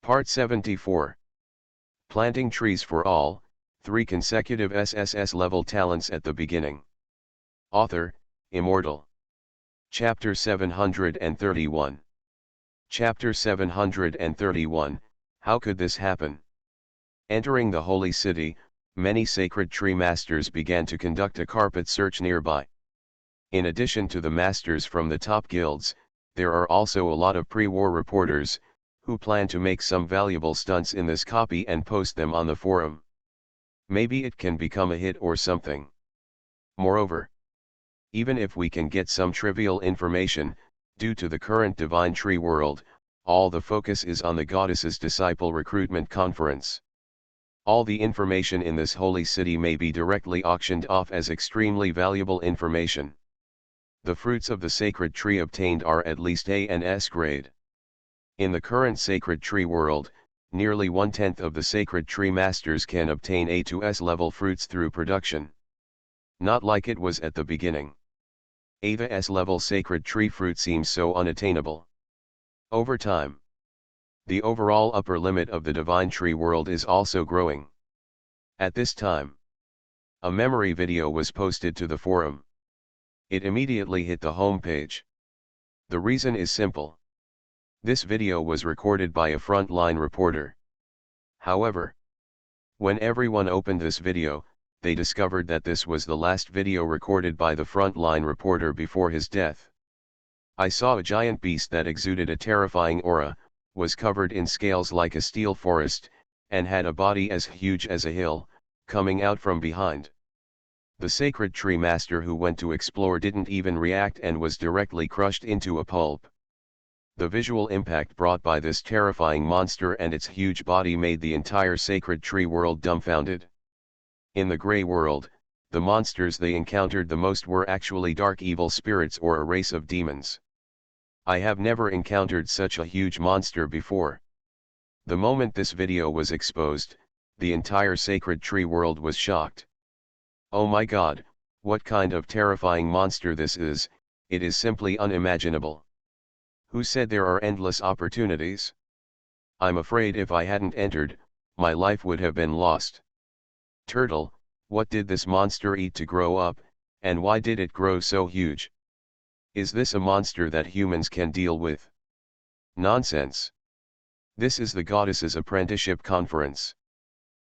Part 74. Planting trees for all, 3 consecutive SSS-level talents at the beginning. Author, Immortal. Chapter 731. Chapter 731, How could this happen? Entering the holy city, many sacred tree masters began to conduct a carpet search nearby. In addition to the masters from the top guilds, there are also a lot of pre-war reporters, who plan to make some valuable stunts in this copy and post them on the forum. Maybe it can become a hit or something. Moreover, even if we can get some trivial information, due to the current divine tree world, all the focus is on the goddess's disciple recruitment conference. All the information in this holy city may be directly auctioned off as extremely valuable information. The fruits of the sacred tree obtained are at least A and S grade. In the current sacred tree world, nearly 1/10 of the sacred tree masters can obtain A to S level fruits through production. Not like it was at the beginning. A to S level sacred tree fruit seems so unattainable. Over time, the overall upper limit of the divine tree world is also growing. At this time, a memory video was posted to the forum. It immediately hit the home page. The reason is simple. This video was recorded by a frontline reporter. However, when everyone opened this video, they discovered that this was the last video recorded by the frontline reporter before his death. I saw a giant beast that exuded a terrifying aura, was covered in scales like a steel forest, and had a body as huge as a hill, coming out from behind. The sacred tree master who went to explore didn't even react and was directly crushed into a pulp. The visual impact brought by this terrifying monster and its huge body made the entire sacred tree world dumbfounded. In the Grey world, the monsters they encountered the most were actually dark evil spirits or a race of demons. I have never encountered such a huge monster before. The moment this video was exposed, the entire sacred tree world was shocked. Oh my god, what kind of terrifying monster this is, it is simply unimaginable. Who said there are endless opportunities? I'm afraid if I hadn't entered, my life would have been lost. Turtle, what did this monster eat to grow up, and why did it grow so huge? Is this a monster that humans can deal with? Nonsense. This is the goddess's apprenticeship conference.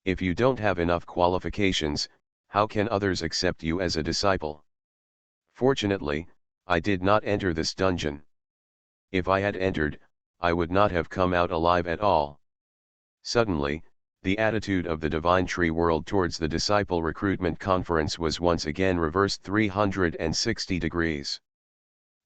If you don't have enough qualifications, how can others accept you as a disciple? Fortunately, I did not enter this dungeon. If I had entered, I would not have come out alive at all. Suddenly, the attitude of the divine tree world towards the disciple recruitment conference was once again reversed 360 degrees.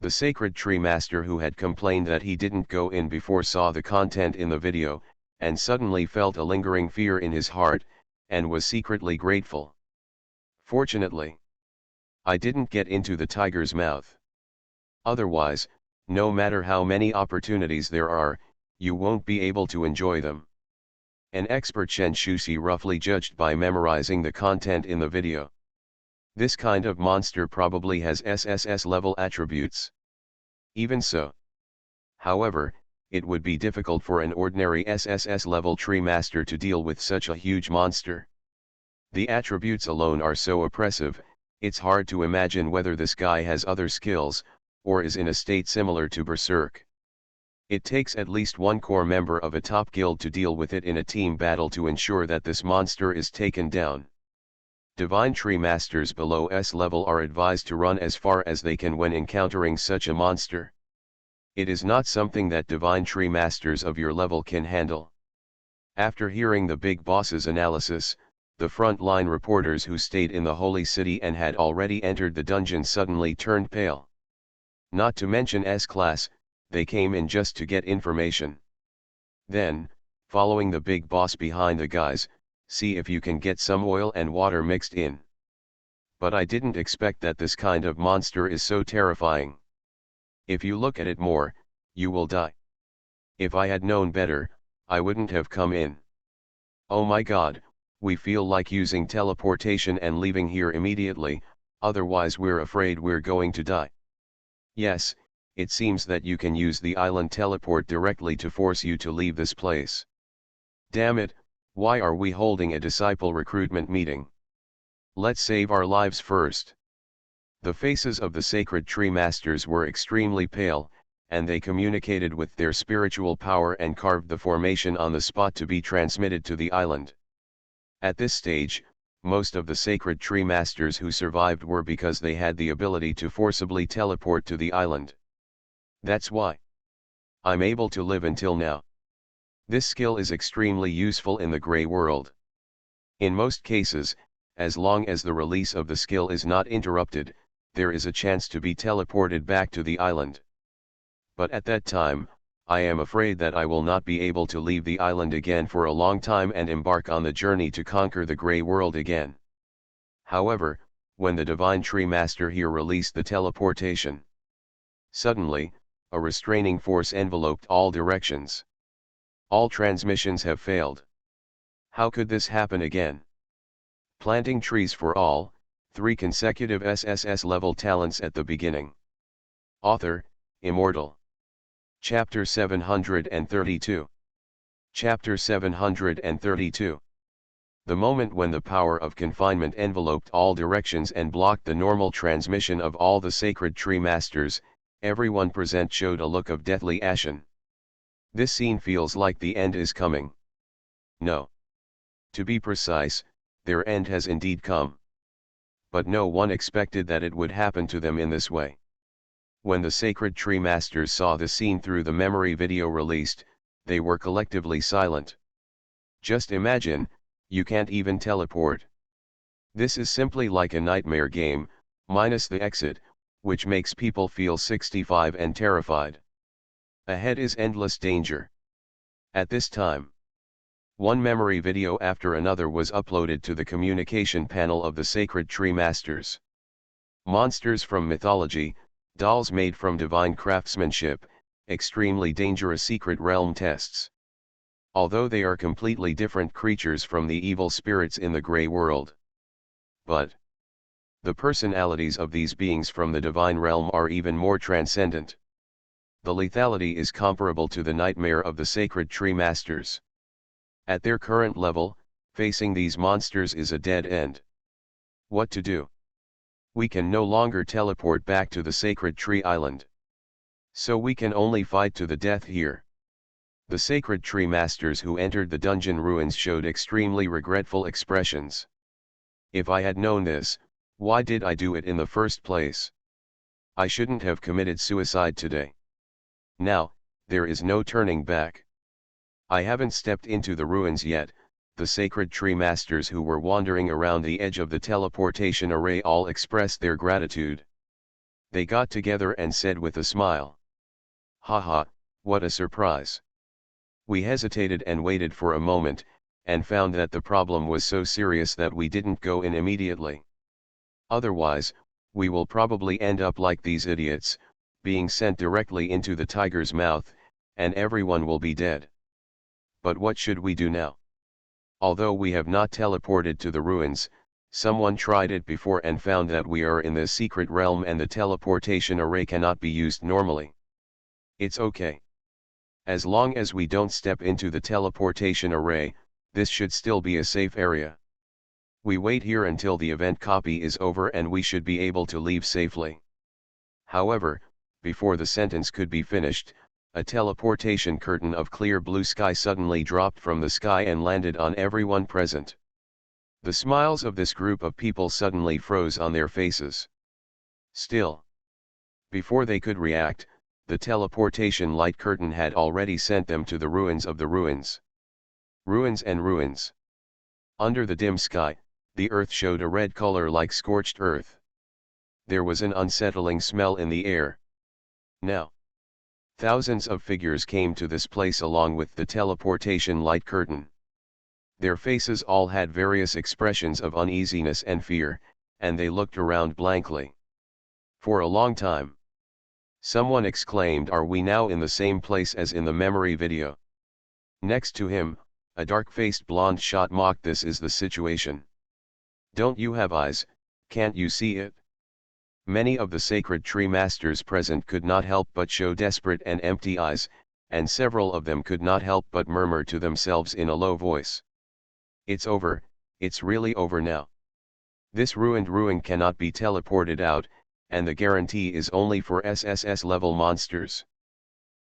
The sacred tree master who had complained that he didn't go in before saw the content in the video, and suddenly felt a lingering fear in his heart, and was secretly grateful. Fortunately, I didn't get into the tiger's mouth. Otherwise, no matter how many opportunities there are, you won't be able to enjoy them. An expert Shen-Shusi roughly judged by memorizing the content in the video. This kind of monster probably has SSS-level attributes. Even so. However, it would be difficult for an ordinary SSS-level tree master to deal with such a huge monster. The attributes alone are so oppressive, it's hard to imagine whether this guy has other skills, or is in a state similar to Berserk. It takes at least one core member of a top guild to deal with it in a team battle to ensure that this monster is taken down. Divine tree masters below S level are advised to run as far as they can when encountering such a monster. It is not something that divine tree masters of your level can handle. After hearing the big boss's analysis, the front-line reporters who stayed in the holy city and had already entered the dungeon suddenly turned pale. Not to mention S-class, they came in just to get information. Then, following the big boss behind the guys, see if you can get some oil and water mixed in. But I didn't expect that this kind of monster is so terrifying. If you look at it more, you will die. If I had known better, I wouldn't have come in. Oh my god, we feel like using teleportation and leaving here immediately, otherwise we're afraid we're going to die. Yes, it seems that you can use the island teleport directly to force you to leave this place. Damn it, why are we holding a disciple recruitment meeting? Let's save our lives first. The faces of the sacred tree masters were extremely pale, and they communicated with their spiritual power and carved the formation on the spot to be transmitted to the island. At this stage, most of the sacred tree masters who survived were because they had the ability to forcibly teleport to the island. That's why I'm able to live until now. This skill is extremely useful in the Grey world. In most cases, as long as the release of the skill is not interrupted, there is a chance to be teleported back to the island. But at that time, I am afraid that I will not be able to leave the island again for a long time and embark on the journey to conquer the Grey world again. However, when the Divine Tree Master here released the teleportation, suddenly, a restraining force enveloped all directions. All transmissions have failed. How could this happen again? Planting trees for all, 3 consecutive SSS-level talents at the beginning. Author, Immortal. Chapter 732. Chapter 732. The moment when the power of confinement enveloped all directions and blocked the normal transmission of all the sacred tree masters, everyone present showed a look of deathly ashen. This scene feels like the end is coming. No. To be precise, their end has indeed come. But no one expected that it would happen to them in this way. When the sacred tree masters saw the scene through the memory video released, they were collectively silent. Just imagine, you can't even teleport. This is simply like a nightmare game, minus the exit, which makes people feel 65 and terrified. Ahead is endless danger. At this time, one memory video after another was uploaded to the communication panel of the sacred tree masters. Monsters from mythology, dolls made from divine craftsmanship, extremely dangerous secret realm tests. Although they are completely different creatures from the evil spirits in the Grey world. But the personalities of these beings from the divine realm are even more transcendent. The lethality is comparable to the nightmare of the sacred tree masters. At their current level, facing these monsters is a dead end. What to do? We can no longer teleport back to the sacred tree island. So we can only fight to the death here. The sacred tree masters who entered the dungeon ruins showed extremely regretful expressions. If I had known this, why did I do it in the first place? I shouldn't have committed suicide today. Now, there is no turning back. I haven't stepped into the ruins yet. The sacred tree masters who were wandering around the edge of the teleportation array all expressed their gratitude. They got together and said with a smile, "Haha, what a surprise." We hesitated and waited for a moment, and found that the problem was so serious that we didn't go in immediately. Otherwise, we will probably end up like these idiots, being sent directly into the tiger's mouth, and everyone will be dead. But what should we do now? Although we have not teleported to the ruins, someone tried it before and found that we are in the secret realm and the teleportation array cannot be used normally. It's okay. As long as we don't step into the teleportation array, this should still be a safe area. We wait here until the event copy is over and we should be able to leave safely. However, before the sentence could be finished, a teleportation curtain of clear blue sky suddenly dropped from the sky and landed on everyone present. The smiles of this group of people suddenly froze on their faces. Still, before they could react, the teleportation light curtain had already sent them to the ruins of the ruins. Ruins and ruins. Under the dim sky, the earth showed a red color like scorched earth. There was an unsettling smell in the air. Now, thousands of figures came to this place along with the teleportation light curtain. Their faces all had various expressions of uneasiness and fear, and they looked around blankly. For a long time, someone exclaimed, "Are we now in the same place as in the memory video?" Next to him, a dark-faced blonde shot mocked, "This is the situation. Don't you have eyes, can't you see it?" Many of the sacred tree masters present could not help but show desperate and empty eyes, and several of them could not help but murmur to themselves in a low voice. It's over, it's really over now. This ruined ruin cannot be teleported out, and the guarantee is only for SSS-level monsters.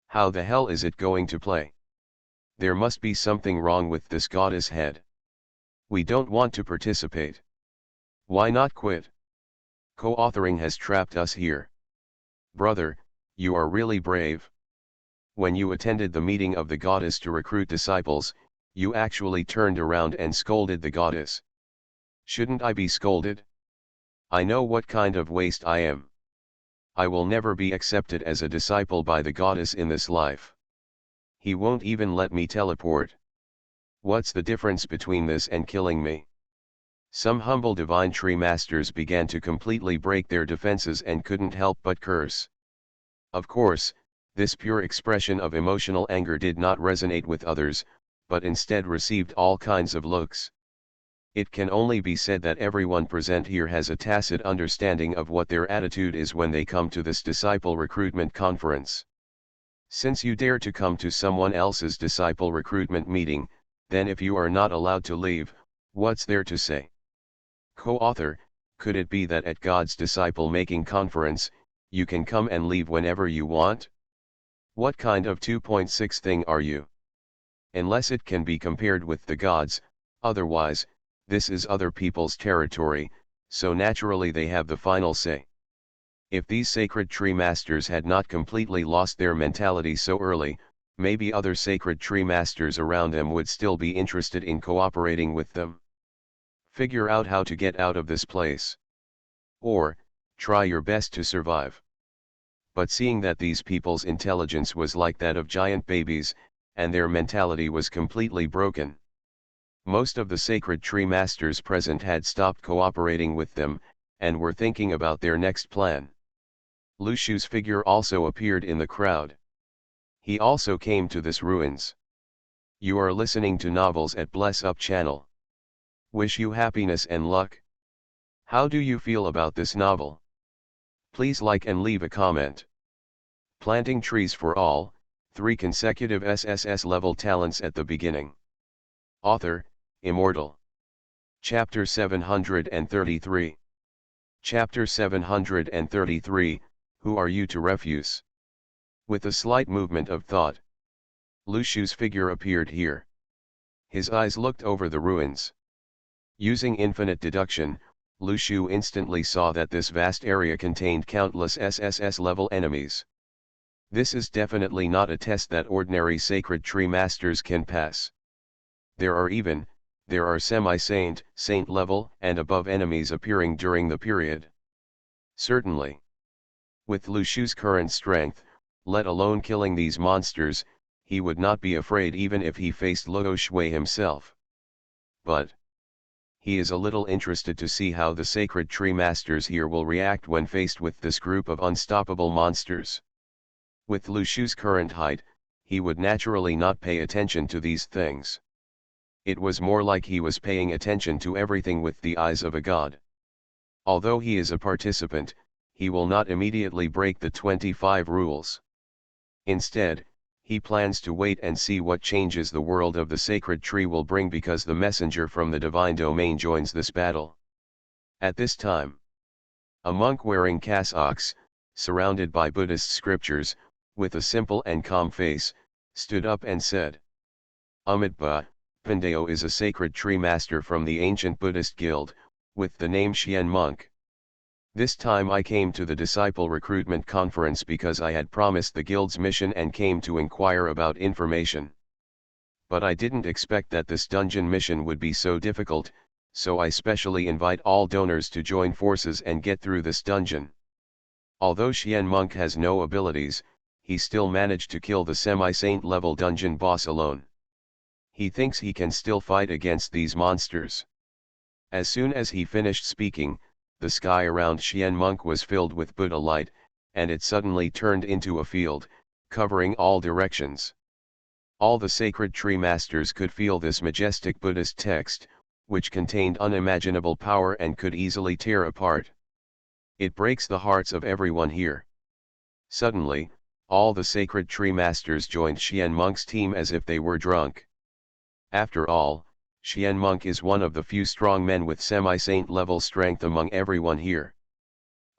How the hell is it going to play? There must be something wrong with this goddess head. We don't want to participate. Why not quit? Co-authoring has trapped us here. Brother, you are really brave. When you attended the meeting of the goddess to recruit disciples, you actually turned around and scolded the goddess. Shouldn't I be scolded? I know what kind of waste I am. I will never be accepted as a disciple by the goddess in this life. He won't even let me teleport. What's the difference between this and killing me? Some humble divine tree masters began to completely break their defenses and couldn't help but curse. Of course, this pure expression of emotional anger did not resonate with others, but instead received all kinds of looks. It can only be said that everyone present here has a tacit understanding of what their attitude is when they come to this disciple recruitment conference. Since you dare to come to someone else's disciple recruitment meeting, then if you are not allowed to leave, what's there to say? Co-author, could it be that at God's disciple-making conference, you can come and leave whenever you want? What kind of 2.6 thing are you? Unless it can be compared with the gods, otherwise, this is other people's territory, so naturally they have the final say. If these sacred tree masters had not completely lost their mentality so early, maybe other sacred tree masters around them would still be interested in cooperating with them. Figure out how to get out of this place. Or, try your best to survive. But seeing that these people's intelligence was like that of giant babies, and their mentality was completely broken. Most of the sacred tree masters present had stopped cooperating with them, and were thinking about their next plan. Lu Shu's figure also appeared in the crowd. He also came to this ruins. You are listening to Novels at Bless Up channel. Wish you happiness and luck. How do you feel about this novel? Please like and leave a comment. Planting trees for all, 3 consecutive SSS-level talents at the beginning. Author, Immortal. Chapter 733. Chapter 733, Who are you to refuse? With a slight movement of thought, Lu Shu's figure appeared here. His eyes looked over the ruins. Using infinite deduction, Lu Shu instantly saw that this vast area contained countless SSS-level enemies. This is definitely not a test that ordinary sacred tree masters can pass. There are semi-saint, saint-level and above enemies appearing during the period. Certainly. With Lu Shu's current strength, let alone killing these monsters, he would not be afraid even if he faced Luo Shui himself. But he is a little interested to see how the sacred tree masters here will react when faced with this group of unstoppable monsters. With Lu Shu's current height, he would naturally not pay attention to these things. It was more like he was paying attention to everything with the eyes of a god. Although he is a participant, he will not immediately break the 25 rules. Instead, he plans to wait and see what changes the world of the sacred tree will bring because the messenger from the divine domain joins this battle. At this time, a monk wearing cassocks, surrounded by Buddhist scriptures, with a simple and calm face, stood up and said, Amitabha, Pandeo is a sacred tree master from the ancient Buddhist guild, with the name Xian Monk. This time I came to the disciple recruitment conference because I had promised the guild's mission and came to inquire about information. But I didn't expect that this dungeon mission would be so difficult, so I specially invite all donors to join forces and get through this dungeon. Although Xian Monk has no abilities, he still managed to kill the semi-saint level dungeon boss alone. He thinks he can still fight against these monsters. As soon as he finished speaking, the sky around Xian Monk was filled with Buddha light, and it suddenly turned into a field, covering all directions. All the sacred tree masters could feel this majestic Buddhist text, which contained unimaginable power and could easily tear apart. It breaks the hearts of everyone here. Suddenly, All the sacred tree masters joined Xian Monk's team as if they were drunk. After all, Xian Monk is one of the few strong men with semi-saint level strength among everyone here.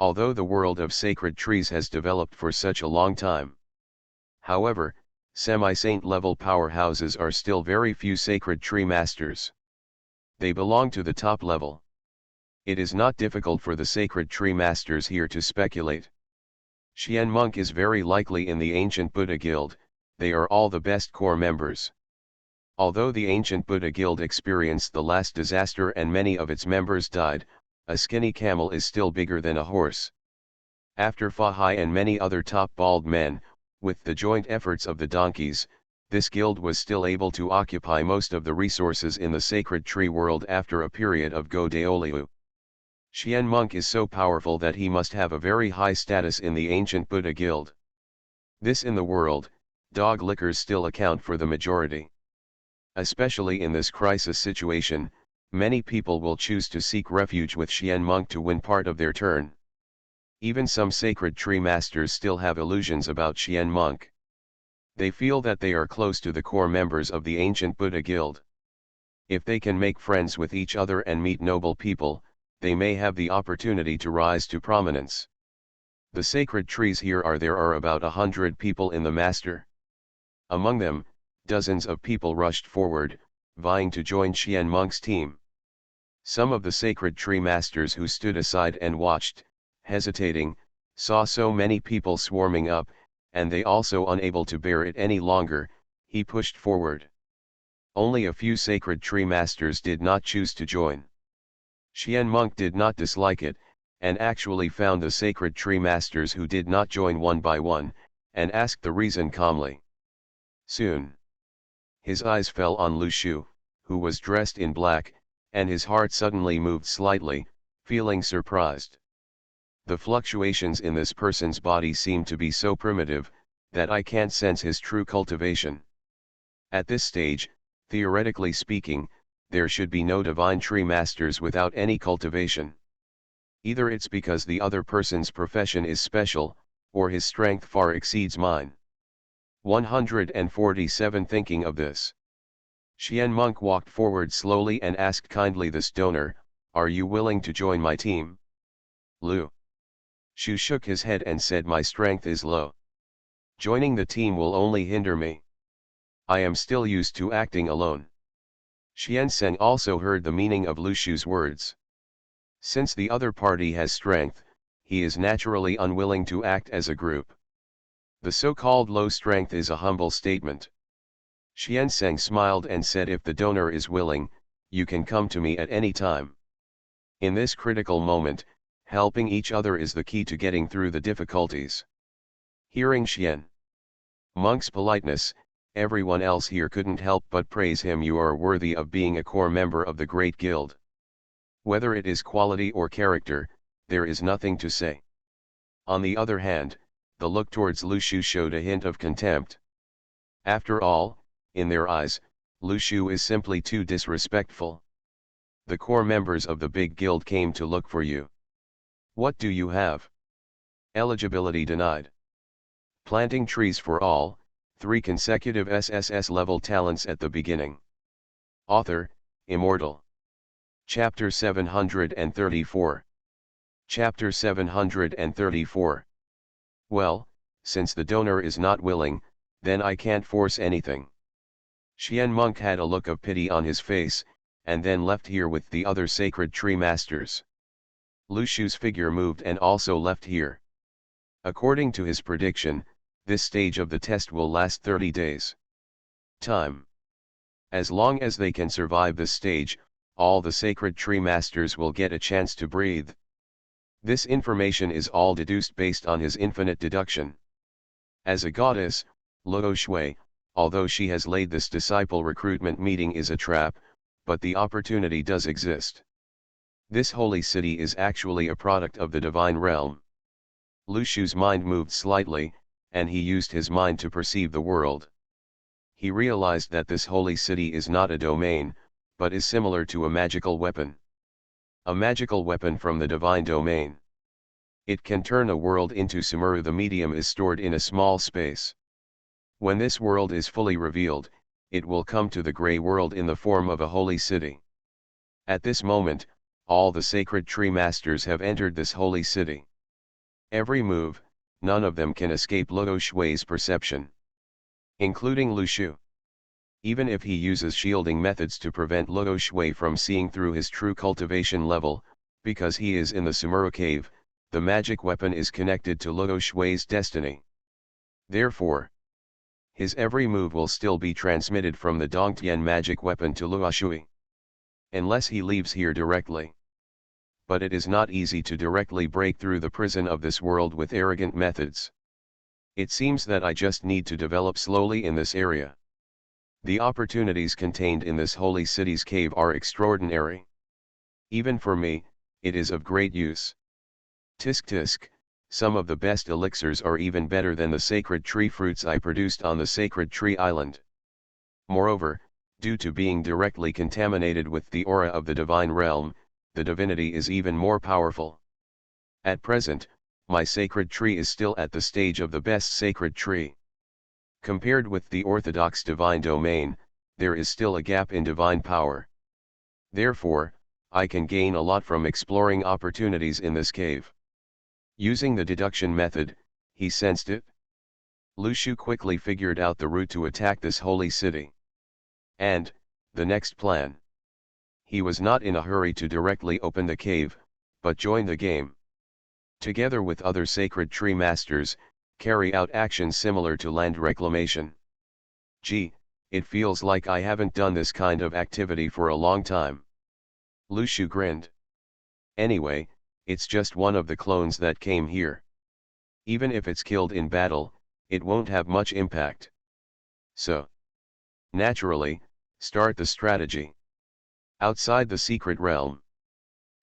Although the world of sacred trees has developed for such a long time. However, semi-saint level powerhouses are still very few sacred tree masters. They belong to the top level. It is not difficult for the sacred tree masters here to speculate. Xian Monk is very likely in the ancient Buddha Guild. They are all the best core members. Although the ancient Buddha Guild experienced the last disaster and many of its members died, a skinny camel is still bigger than a horse. After Fa Hai and many other top bald men, with the joint efforts of the donkeys, this guild was still able to occupy most of the resources in the sacred tree world after a period of Go Daoliu. Xian Monk is so powerful that he must have a very high status in the ancient Buddha Guild. This in the world, dog lickers still account for the majority. Especially in this crisis situation, many people will choose to seek refuge with Xian Monk to win part of their turn. Even some sacred tree masters still have illusions about Xian Monk. They feel that they are close to the core members of the ancient Buddha Guild. If they can make friends with each other and meet noble people, they may have the opportunity to rise to prominence. The sacred trees here there are about 100 people in the master. Among them, dozens of people rushed forward, vying to join Xian Monk's team. Some of the sacred tree masters who stood aside and watched, hesitating, saw so many people swarming up, and they also unable to bear it any longer, he pushed forward. Only a few sacred tree masters did not choose to join. Xian Monk did not dislike it, and actually found the sacred tree masters who did not join one by one, and asked the reason calmly. Soon, his eyes fell on Lu Shu, who was dressed in black, and his heart suddenly moved slightly, feeling surprised. The fluctuations in this person's body seem to be so primitive, that I can't sense his true cultivation. At this stage, theoretically speaking, there should be no divine tree masters without any cultivation. Either it's because the other person's profession is special, or his strength far exceeds mine. 147 Thinking of this, Xian Monk walked forward slowly and asked kindly this donor, "Are you willing to join my team?" Lu Shu shook his head and said, "My strength is low. Joining the team will only hinder me. I am still used to acting alone." Xian Seng also heard the meaning of Lu Shu's words. Since the other party has strength, he is naturally unwilling to act as a group. The so-called low strength is a humble statement. Xian Seng smiled and said, "If the donor is willing, you can come to me at any time." In this critical moment, helping each other is the key to getting through the difficulties. Hearing Xian Monk's politeness, everyone else here couldn't help but praise him. "You are worthy of being a core member of the Great Guild. Whether it is quality or character, there is nothing to say." On the other hand, the look towards Lu Shu showed a hint of contempt. After all, in their eyes, Lu Shu is simply too disrespectful. The core members of the big guild came to look for you. What do you have? Eligibility denied. Planting trees for all, 3 consecutive SSS-level talents at the beginning. Author, Immortal. Chapter 734. Chapter 734. Well, since the donor is not willing, then I can't force anything. Xian Monk had a look of pity on his face, and then left here with the other sacred tree masters. Lu Shu's figure moved and also left here. According to his prediction, this stage of the test will last 30 days. Time. As long as they can survive this stage, all the sacred tree masters will get a chance to breathe. This information is all deduced based on his infinite deduction. As a goddess, Luo Shui, although she has laid this disciple recruitment meeting is a trap, but the opportunity does exist. This holy city is actually a product of the divine realm. Lu Shu's mind moved slightly, and he used his mind to perceive the world. He realized that this holy city is not a domain, but is similar to a magical weapon. A magical weapon from the divine domain. It can turn a world into Sumeru. The medium is stored in a small space. When this world is fully revealed, it will come to the gray world in the form of a holy city. At this moment, all the sacred tree masters have entered this holy city. Every move, none of them can escape Luo Shui's perception. Including Lu Shu. Even if he uses shielding methods to prevent Luo Shui from seeing through his true cultivation level, because he is in the Sumeru cave, the magic weapon is connected to Luo Shui's destiny. Therefore, his every move will still be transmitted from the Dongtian magic weapon to Luo Shui. Unless he leaves here directly. But it is not easy to directly break through the prison of this world with arrogant methods. It seems that I just need to develop slowly in this area. The opportunities contained in this holy city's cave are extraordinary. Even for me, it is of great use. Tisk tisk, some of the best elixirs are even better than the sacred tree fruits I produced on the sacred tree island. Moreover, due to being directly contaminated with the aura of the divine realm, the divinity is even more powerful. At present, my sacred tree is still at the stage of the best sacred tree. Compared with the orthodox divine domain, there is still a gap in divine power. Therefore, I can gain a lot from exploring opportunities in this cave. Using the deduction method, he sensed it. Lu Shu quickly figured out the route to attack this holy city. And, the next plan. He was not in a hurry to directly open the cave, but join the game. Together with other sacred tree masters, carry out actions similar to land reclamation. Gee, it feels like I haven't done this kind of activity for a long time. Lu Shu grinned. Anyway, it's just one of the clones that came here. Even if it's killed in battle, it won't have much impact. So, naturally, start the strategy. Outside the secret realm,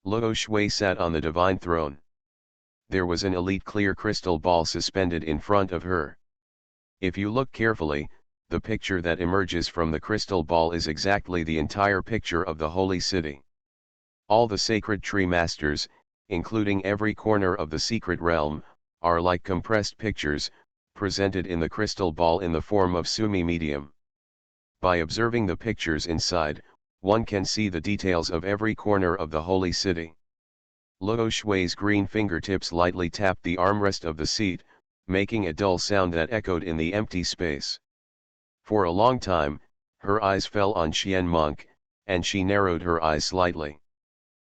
Luo Shui sat on the divine throne. There was an elite clear crystal ball suspended in front of her. If you look carefully, the picture that emerges from the crystal ball is exactly the entire picture of the holy city. All the sacred tree masters, including every corner of the secret realm, are like compressed pictures, presented in the crystal ball in the form of Sumi medium. By observing the pictures inside, one can see the details of every corner of the holy city. Luo Shui's green fingertips lightly tapped the armrest of the seat, making a dull sound that echoed in the empty space. For a long time, her eyes fell on Qian monk, and she narrowed her eyes slightly.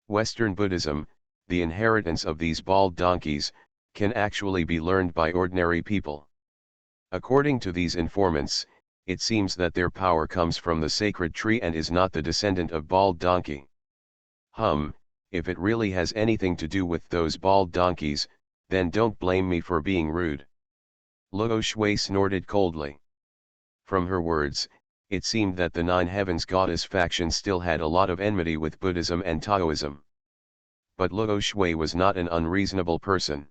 Western Buddhism, the inheritance of these bald donkeys, can actually be learned by ordinary people. According to these informants, it seems that their power comes from the sacred tree and is not the descendant of bald donkey. If it really has anything to do with those bald donkeys, then don't blame me for being rude. Luo Shui snorted coldly. From her words, it seemed that the Nine Heavens goddess faction still had a lot of enmity with Buddhism and Taoism. But Luo Shui was not an unreasonable person.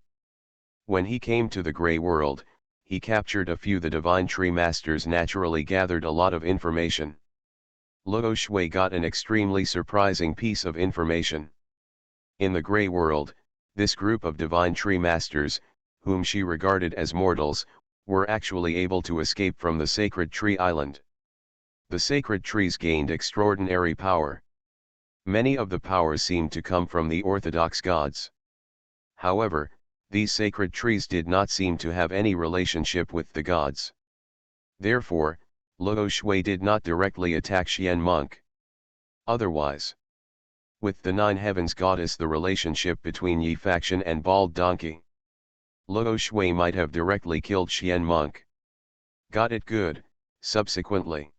When he came to the Grey World, he captured a few. The divine tree masters naturally gathered a lot of information. Luo Shui got an extremely surprising piece of information. In the Grey World, this group of divine tree masters, whom she regarded as mortals, were actually able to escape from the sacred tree island. The sacred trees gained extraordinary power. Many of the powers seemed to come from the orthodox gods. However, these sacred trees did not seem to have any relationship with the gods. Therefore, Luo Shui did not directly attack Qian monk. Otherwise, with the Nine Heavens goddess, the relationship between Yi faction and bald donkey, Luo Shui might have directly killed Qian monk. Got it good. Subsequently,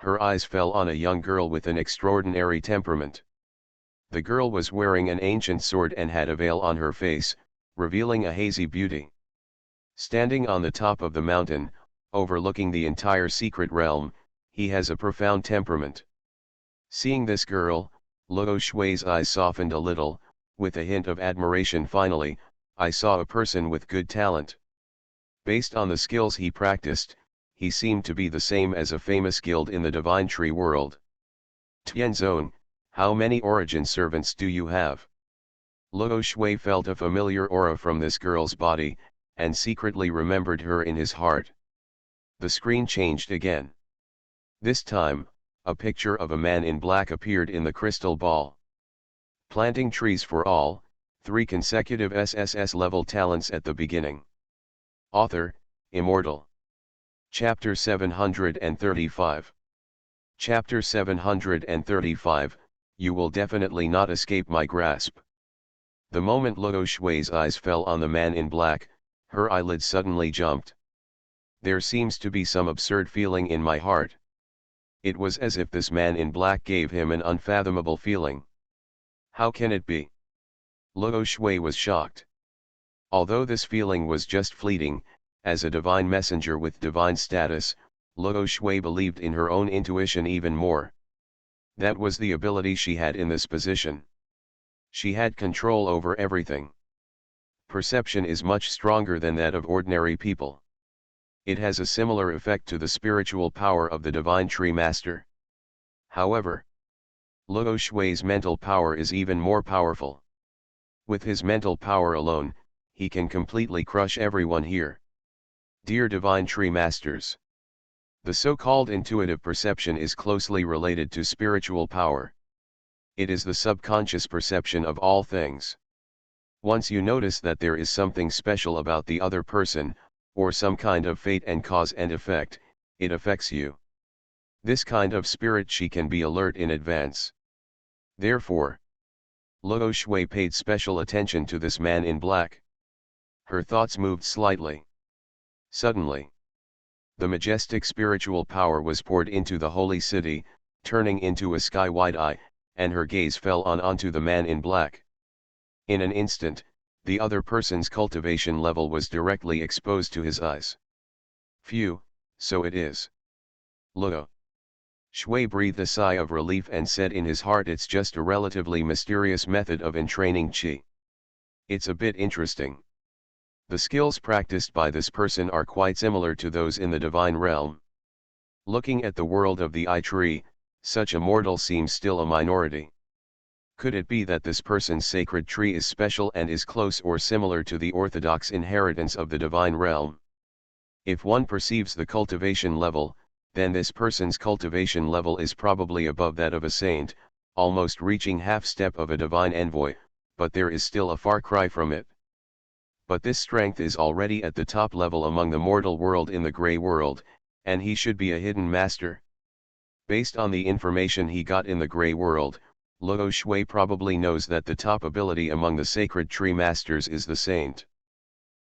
her eyes fell on a young girl with an extraordinary temperament. The girl was wearing an ancient sword and had a veil on her face, revealing a hazy beauty. Standing on the top of the mountain, overlooking the entire secret realm, he has a profound temperament. Seeing this girl, Luo Shui's eyes softened a little, with a hint of admiration. Finally, I saw a person with good talent. Based on the skills he practiced, he seemed to be the same as a famous guild in the divine tree world. Tianzong, how many origin servants do you have? Luo Shui felt a familiar aura from this girl's body, and secretly remembered her in his heart. The screen changed again. This time, a picture of a man in black appeared in the crystal ball. Planting trees for all, 3 consecutive SSS-level talents at the beginning. Author, Immortal. Chapter 735. Chapter 735, You will definitely not escape my grasp. The moment Luo Shui's eyes fell on the man in black, her eyelids suddenly jumped. There seems to be some absurd feeling in my heart. It was as if this man in black gave him an unfathomable feeling. How can it be? Luo Shui was shocked. Although this feeling was just fleeting, as a divine messenger with divine status, Luo Shui believed in her own intuition even more. That was the ability she had in this position. She had control over everything. Perception is much stronger than that of ordinary people. It has a similar effect to the spiritual power of the divine tree master. However, Luo Shui's mental power is even more powerful. With his mental power alone, he can completely crush everyone here. Dear divine tree masters, the so-called intuitive perception is closely related to spiritual power. It is the subconscious perception of all things. Once you notice that there is something special about the other person, or some kind of fate and cause and effect, it affects you. This kind of spirit she can be alert in advance. Therefore, Luo Shui paid special attention to this man in black. Her thoughts moved slightly. Suddenly, the majestic spiritual power was poured into the holy city, turning into a sky-wide eye, and her gaze fell onto the man in black. In an instant, the other person's cultivation level was directly exposed to his eyes. Phew, so it is. Luo Shui breathed a sigh of relief and said in his heart, it's just a relatively mysterious method of entraining qi. It's a bit interesting. The skills practiced by this person are quite similar to those in the divine realm. Looking at the world of the eye tree, such a mortal seems still a minority. Could it be that this person's sacred tree is special and is close or similar to the orthodox inheritance of the divine realm? If one perceives the cultivation level, then this person's cultivation level is probably above that of a saint, almost reaching half step of a divine envoy, but there is still a far cry from it. But this strength is already at the top level among the mortal world in the grey world, and he should be a hidden master. Based on the information he got in the grey world, Luo Shui probably knows that the top ability among the sacred tree masters is the saint.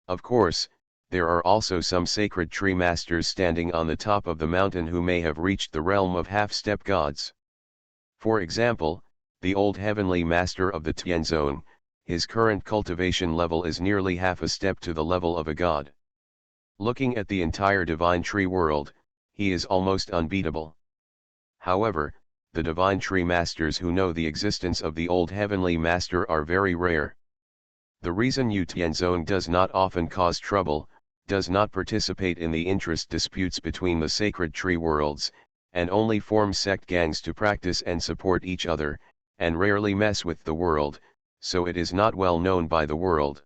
Of course, there are also some sacred tree masters standing on the top of the mountain who may have reached the realm of half-step gods. For example, the old heavenly master of the Tianzong, his current cultivation level is nearly half a step to the level of a god. Looking at the entire divine tree world, he is almost unbeatable. However, the divine tree masters who know the existence of the old heavenly master are very rare. The reason Yu Tianzong does not often cause trouble, does not participate in the interest disputes between the sacred tree worlds, and only forms sect gangs to practice and support each other, and rarely mess with the world, so it is not well known by the world.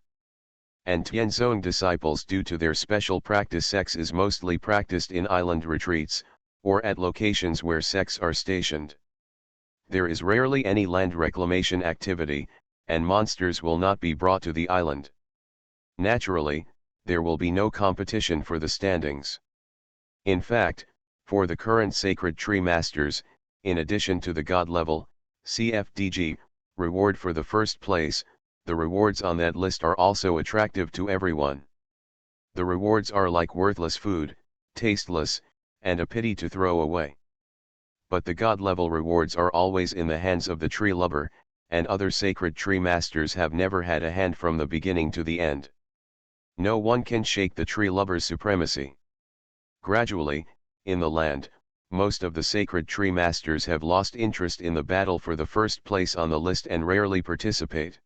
And Tianzong disciples, due to their special practice, sex is mostly practiced in island retreats, or at locations where sects are stationed. There is rarely any land reclamation activity, and monsters will not be brought to the island. Naturally, there will be no competition for the standings. In fact, for the current sacred tree masters, in addition to the god level, CFDG, reward for the first place, the rewards on that list are also attractive to everyone. The rewards are like worthless food, tasteless, and a pity to throw away. But the god level rewards are always in the hands of the tree lubber, and other sacred tree masters have never had a hand from the beginning to the end. No one can shake the tree lubber's supremacy. Gradually, in the land, most of the sacred tree masters have lost interest in the battle for the first place on the list and rarely participate.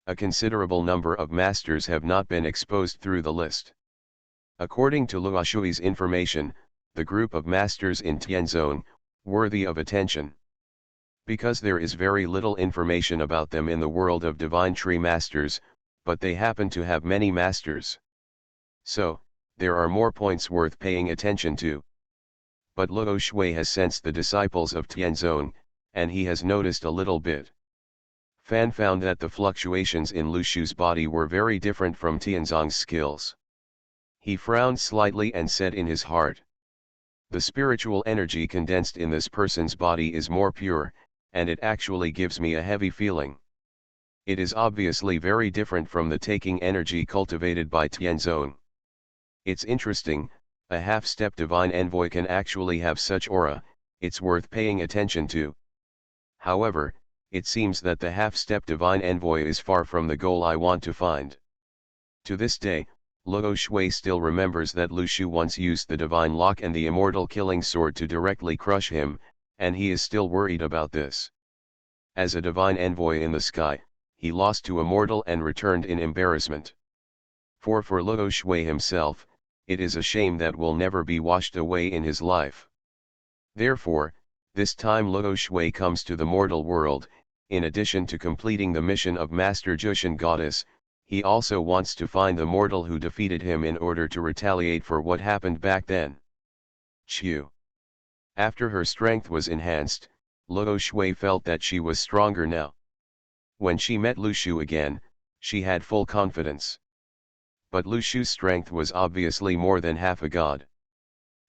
A considerable number of masters have not been exposed through the list. According to Luo Shui's information, the group of masters in Tianzong, worthy of attention. Because there is very little information about them in the world of divine tree masters, but they happen to have many masters. So, there are more points worth paying attention to. But Luo Shui has sensed the disciples of Tianzong, and he has noticed a little bit. Fan found that the fluctuations in Lu Shu's body were very different from Tianzong's skills. He frowned slightly and said in his heart, "The spiritual energy condensed in this person's body is more pure, and it actually gives me a heavy feeling. It is obviously very different from the taking energy cultivated by Tianzong. It's interesting, a half-step divine envoy can actually have such aura, it's worth paying attention to. However, it seems that the half-step divine envoy is far from the goal I want to find." To this day, Luo Shui still remembers that Lu Shu once used the divine lock and the immortal killing sword to directly crush him, and he is still worried about this. As a divine envoy in the sky, he lost to a mortal and returned in embarrassment. For Luo Shui himself, it is a shame that will never be washed away in his life. Therefore, this time Luo Shui comes to the mortal world. In addition to completing the mission of Master Jushin Goddess, he also wants to find the mortal who defeated him in order to retaliate for what happened back then. Chu. After her strength was enhanced, Luo Shui felt that she was stronger now. When she met Lu Shu again, she had full confidence. But Lu Shu's strength was obviously more than half a god.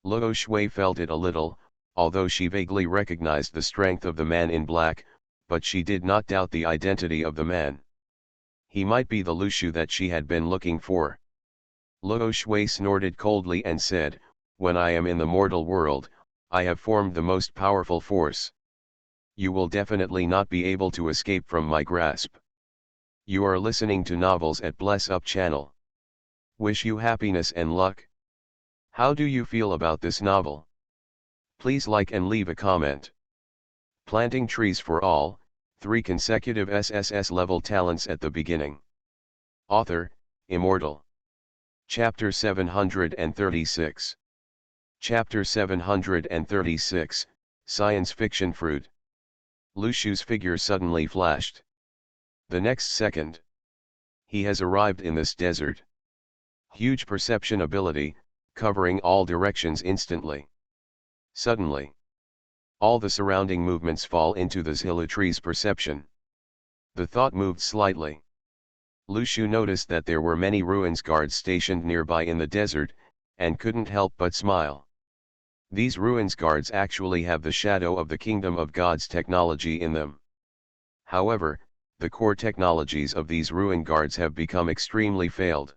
Luo Shui felt it a little, although she vaguely recognized the strength of the man in black, but she did not doubt the identity of the man. He might be the Lu Shu that she had been looking for. Luo Shui snorted coldly and said, "When I am in the mortal world, I have formed the most powerful force. You will definitely not be able to escape from my grasp." You are listening to Novels at Bless Up channel. Wish you happiness and luck. How do you feel about this novel? Please like and leave a comment. Planting trees for all, 3 consecutive SSS-level talents at the beginning. Author, Immortal. Chapter 736. Chapter 736, Science Fiction Fruit. Lu Shu's figure suddenly flashed. The next second, he has arrived in this desert. Huge perception ability, covering all directions instantly. Suddenly, all the surrounding movements fall into the Zilu tree's perception. The thought moved slightly. Lu Shu noticed that there were many ruins guards stationed nearby in the desert, and couldn't help but smile. These ruins guards actually have the shadow of the Kingdom of God's technology in them. However, the core technologies of these ruin guards have become extremely failed.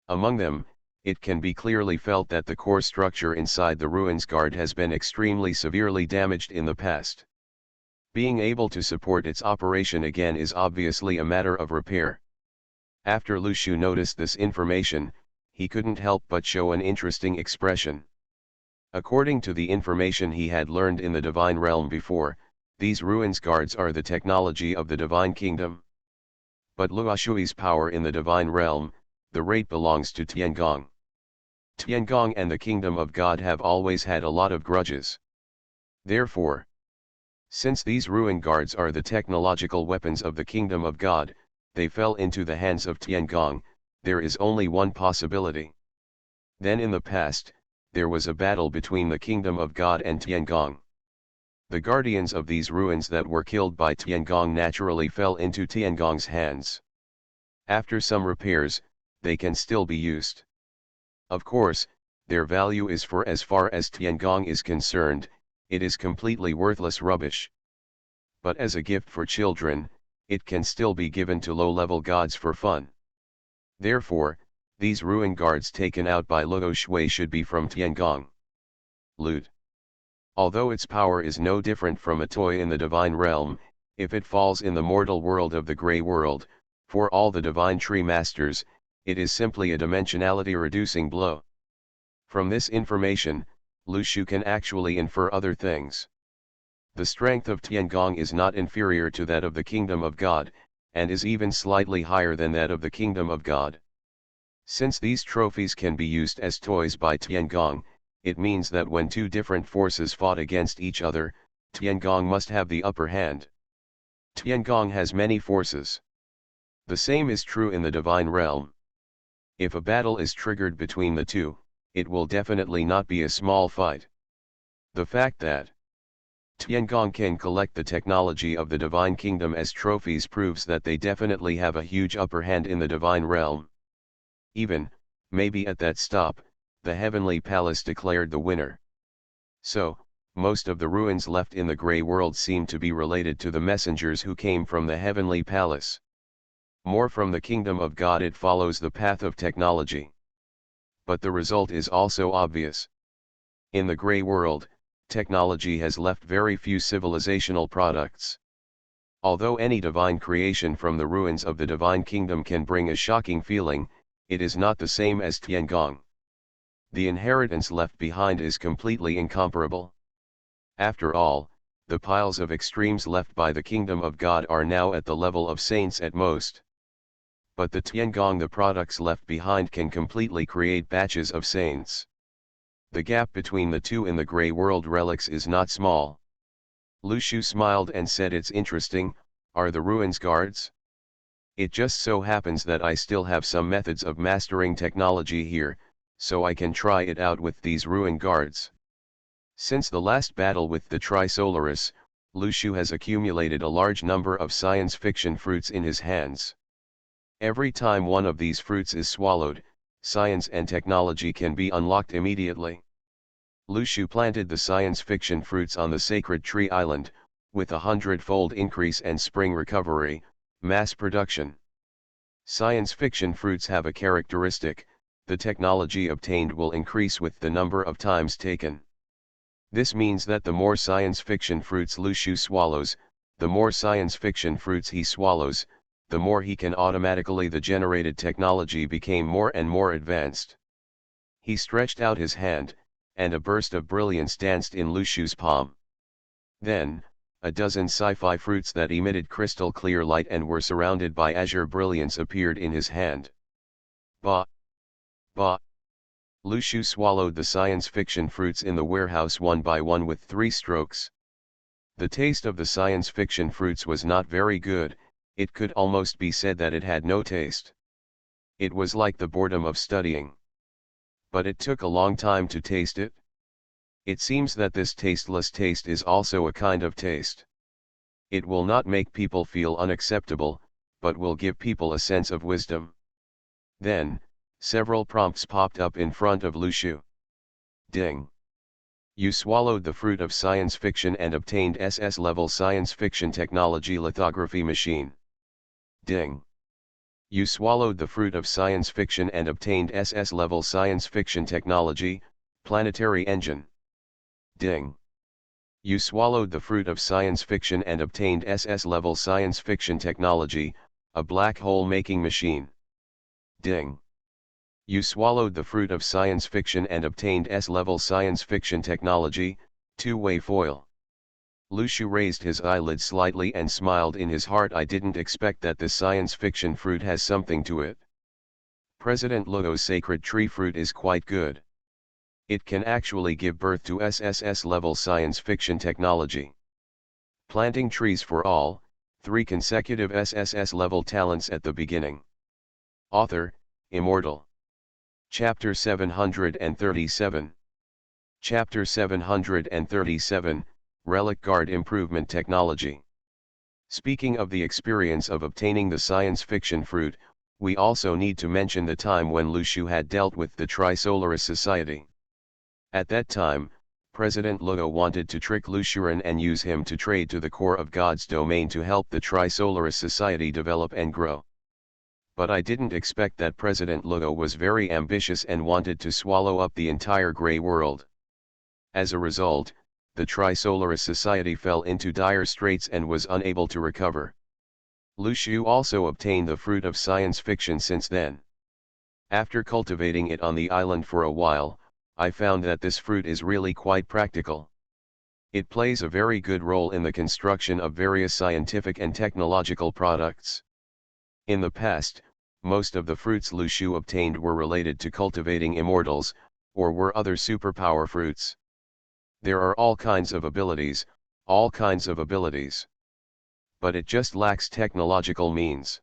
Among them, it can be clearly felt that the core structure inside the ruins guard has been extremely severely damaged in the past. Being able to support its operation again is obviously a matter of repair. After Lu Shu noticed this information, he couldn't help but show an interesting expression. According to the information he had learned in the divine realm before, these ruins guards are the technology of the divine kingdom. But Luo Shui's power in the divine realm, the rate belongs to Tiangong. Tiangong and the Kingdom of God have always had a lot of grudges. Therefore, since these ruin guards are the technological weapons of the Kingdom of God, they fell into the hands of Tiangong. There is only one possibility. Then in the past, there was a battle between the Kingdom of God and Tiangong. The guardians of these ruins that were killed by Tiangong naturally fell into Tiangong's hands. After some repairs, they can still be used. Of course, their value is for as far as Tiangong is concerned, it is completely worthless rubbish. But as a gift for children, it can still be given to low-level gods for fun. Therefore, these ruin guards taken out by Luo Shui should be from Tiangong. Loot. Although its power is no different from a toy in the divine realm, if it falls in the mortal world of the grey world, for all the divine tree masters, it is simply a dimensionality-reducing blow. From this information, Lu Shu can actually infer other things. The strength of Tiangong is not inferior to that of the Kingdom of God, and is even slightly higher than that of the Kingdom of God. Since these trophies can be used as toys by Tiangong, it means that when two different forces fought against each other, Tiangong must have the upper hand. Tiangong has many forces. The same is true in the divine realm. If a battle is triggered between the two, it will definitely not be a small fight. The fact that Tiangong can collect the technology of the divine kingdom as trophies proves that they definitely have a huge upper hand in the divine realm. Even, maybe at that stop, the heavenly palace declared the winner. So, most of the ruins left in the Grey World seem to be related to the messengers who came from the heavenly palace. More from the kingdom of God, it follows the path of technology. But the result is also obvious. In the Grey World, technology has left very few civilizational products. Although any divine creation from the ruins of the divine kingdom can bring a shocking feeling, it is not the same as Tiangong. The inheritance left behind is completely incomparable. After all, the piles of extremes left by the kingdom of God are now at the level of saints at most. But the Tiangong, the products left behind, can completely create batches of saints. The gap between the two in the Grey World relics is not small. Lu Shu smiled and said, "It's interesting, are the ruins guards? It just so happens that I still have some methods of mastering technology here, so I can try it out with these ruin guards." Since the last battle with the Trisolaris, Lu Shu has accumulated a large number of science fiction fruits in his hands. Every time one of these fruits is swallowed, science and technology can be unlocked immediately. Lu Shu planted the science fiction fruits on the sacred tree island, with a 100-fold increase and spring recovery, mass production. Science fiction fruits have a characteristic: the technology obtained will increase with the number of times taken. This means that the more science fiction fruits Lu Shu swallows, the more science fiction fruits he swallows, the more he can automatically the generated technology became more and more advanced. He stretched out his hand, and a burst of brilliance danced in Lu Shu's palm. Then, a dozen sci-fi fruits that emitted crystal clear light and were surrounded by azure brilliance appeared in his hand. Ba! Ba! Lu Shu swallowed the science fiction fruits in the warehouse one by one with 3 strokes. The taste of the science fiction fruits was not very good. It could almost be said that it had no taste. It was like the boredom of studying. But it took a long time to taste it. It seems that this tasteless taste is also a kind of taste. It will not make people feel unacceptable, but will give people a sense of wisdom. Then, several prompts popped up in front of Lu Shu. Ding! You swallowed the fruit of science fiction and obtained SS-level science fiction technology lithography machine. Ding! You swallowed the fruit of science fiction and obtained SS-level science fiction technology, planetary engine. Ding! You swallowed the fruit of science fiction and obtained SS-level science fiction technology, a black hole making machine. Ding! You swallowed the fruit of science fiction and obtained S-level science fiction technology, two-way foil. Lu Shu raised his eyelids slightly and smiled in his heart. I didn't expect that this science fiction fruit has something to it. President Luo's sacred tree fruit is quite good. It can actually give birth to SSS-level science fiction technology. Planting trees for all, 3 consecutive SSS-level talents at the beginning. Author, Immortal. Chapter 737. Chapter 737, Relic Guard Improvement Technology. Speaking of the experience of obtaining the science fiction fruit, we also need to mention the time when Lu Shu had dealt with the Trisolaris Society. At that time, President Luo wanted to trick Lu Shuren and use him to trade to the core of God's domain to help the Trisolaris Society develop and grow. But I didn't expect that President Luo was very ambitious and wanted to swallow up the entire Grey World. As a result, the Trisolaris Society fell into dire straits and was unable to recover. Lu Shu also obtained the fruit of science fiction since then. After cultivating it on the island for a while, I found that this fruit is really quite practical. It plays a very good role in the construction of various scientific and technological products. In the past, most of the fruits Lu Shu obtained were related to cultivating immortals, or were other superpower fruits. There are all kinds of abilities, all kinds of abilities. But it just lacks technological means.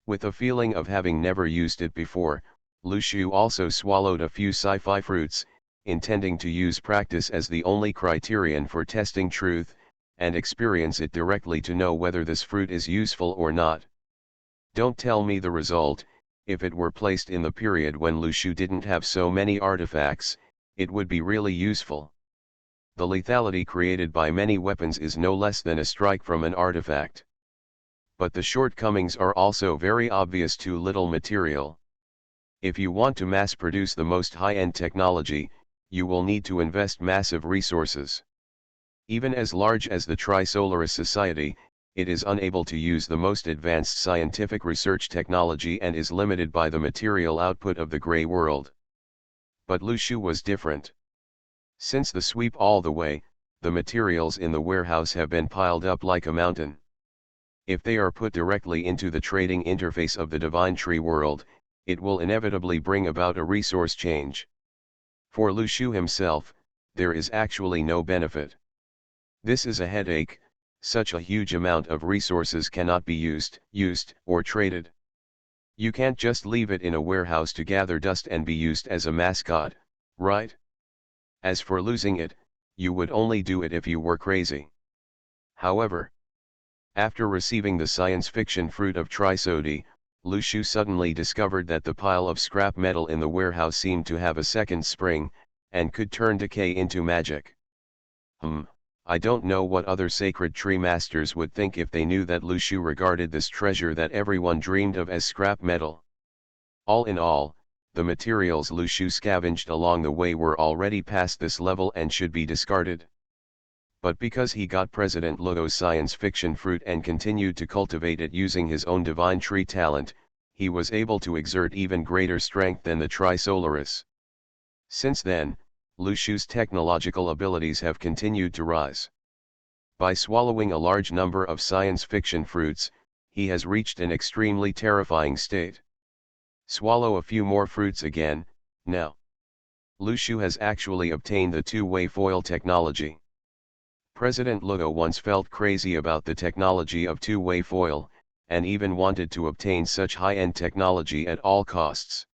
With a feeling of having never used it before, Lu Shu also swallowed a few sci-fi fruits, intending to use practice as the only criterion for testing truth, and experience it directly to know whether this fruit is useful or not. Don't tell me the result. If it were placed in the period when Lu Shu didn't have so many artifacts, it would be really useful. The lethality created by many weapons is no less than a strike from an artifact. But the shortcomings are also very obvious: too little material. If you want to mass produce the most high-end technology, you will need to invest massive resources. Even as large as the Tri-Solaris Society, it is unable to use the most advanced scientific research technology and is limited by the material output of the Grey World. But Lu Shu was different. Since the sweep all the way, the materials in the warehouse have been piled up like a mountain. If they are put directly into the trading interface of the divine tree world, it will inevitably bring about a resource change. For Lu Shu himself, there is actually no benefit. This is a headache. Such a huge amount of resources cannot be used, or traded. You can't just leave it in a warehouse to gather dust and be used as a mascot, right? As for losing it, you would only do it if you were crazy. However, after receiving the science fiction fruit of Trisodi, Lu Shu suddenly discovered that the pile of scrap metal in the warehouse seemed to have a second spring, and could turn decay into magic. I don't know what other sacred tree masters would think if they knew that Lu Shu regarded this treasure that everyone dreamed of as scrap metal. All in all, the materials Lu Shu scavenged along the way were already past this level and should be discarded. But because he got President Lugo's science fiction fruit and continued to cultivate it using his own divine tree talent, he was able to exert even greater strength than the Tri-Solaris. Since then, Lu Shu's technological abilities have continued to rise. By swallowing a large number of science fiction fruits, he has reached an extremely terrifying state. Swallow a few more fruits again. Now, Lu Shu has actually obtained the two-way foil technology. President Lugo once felt crazy about the technology of two-way foil, and even wanted to obtain such high-end technology at all costs.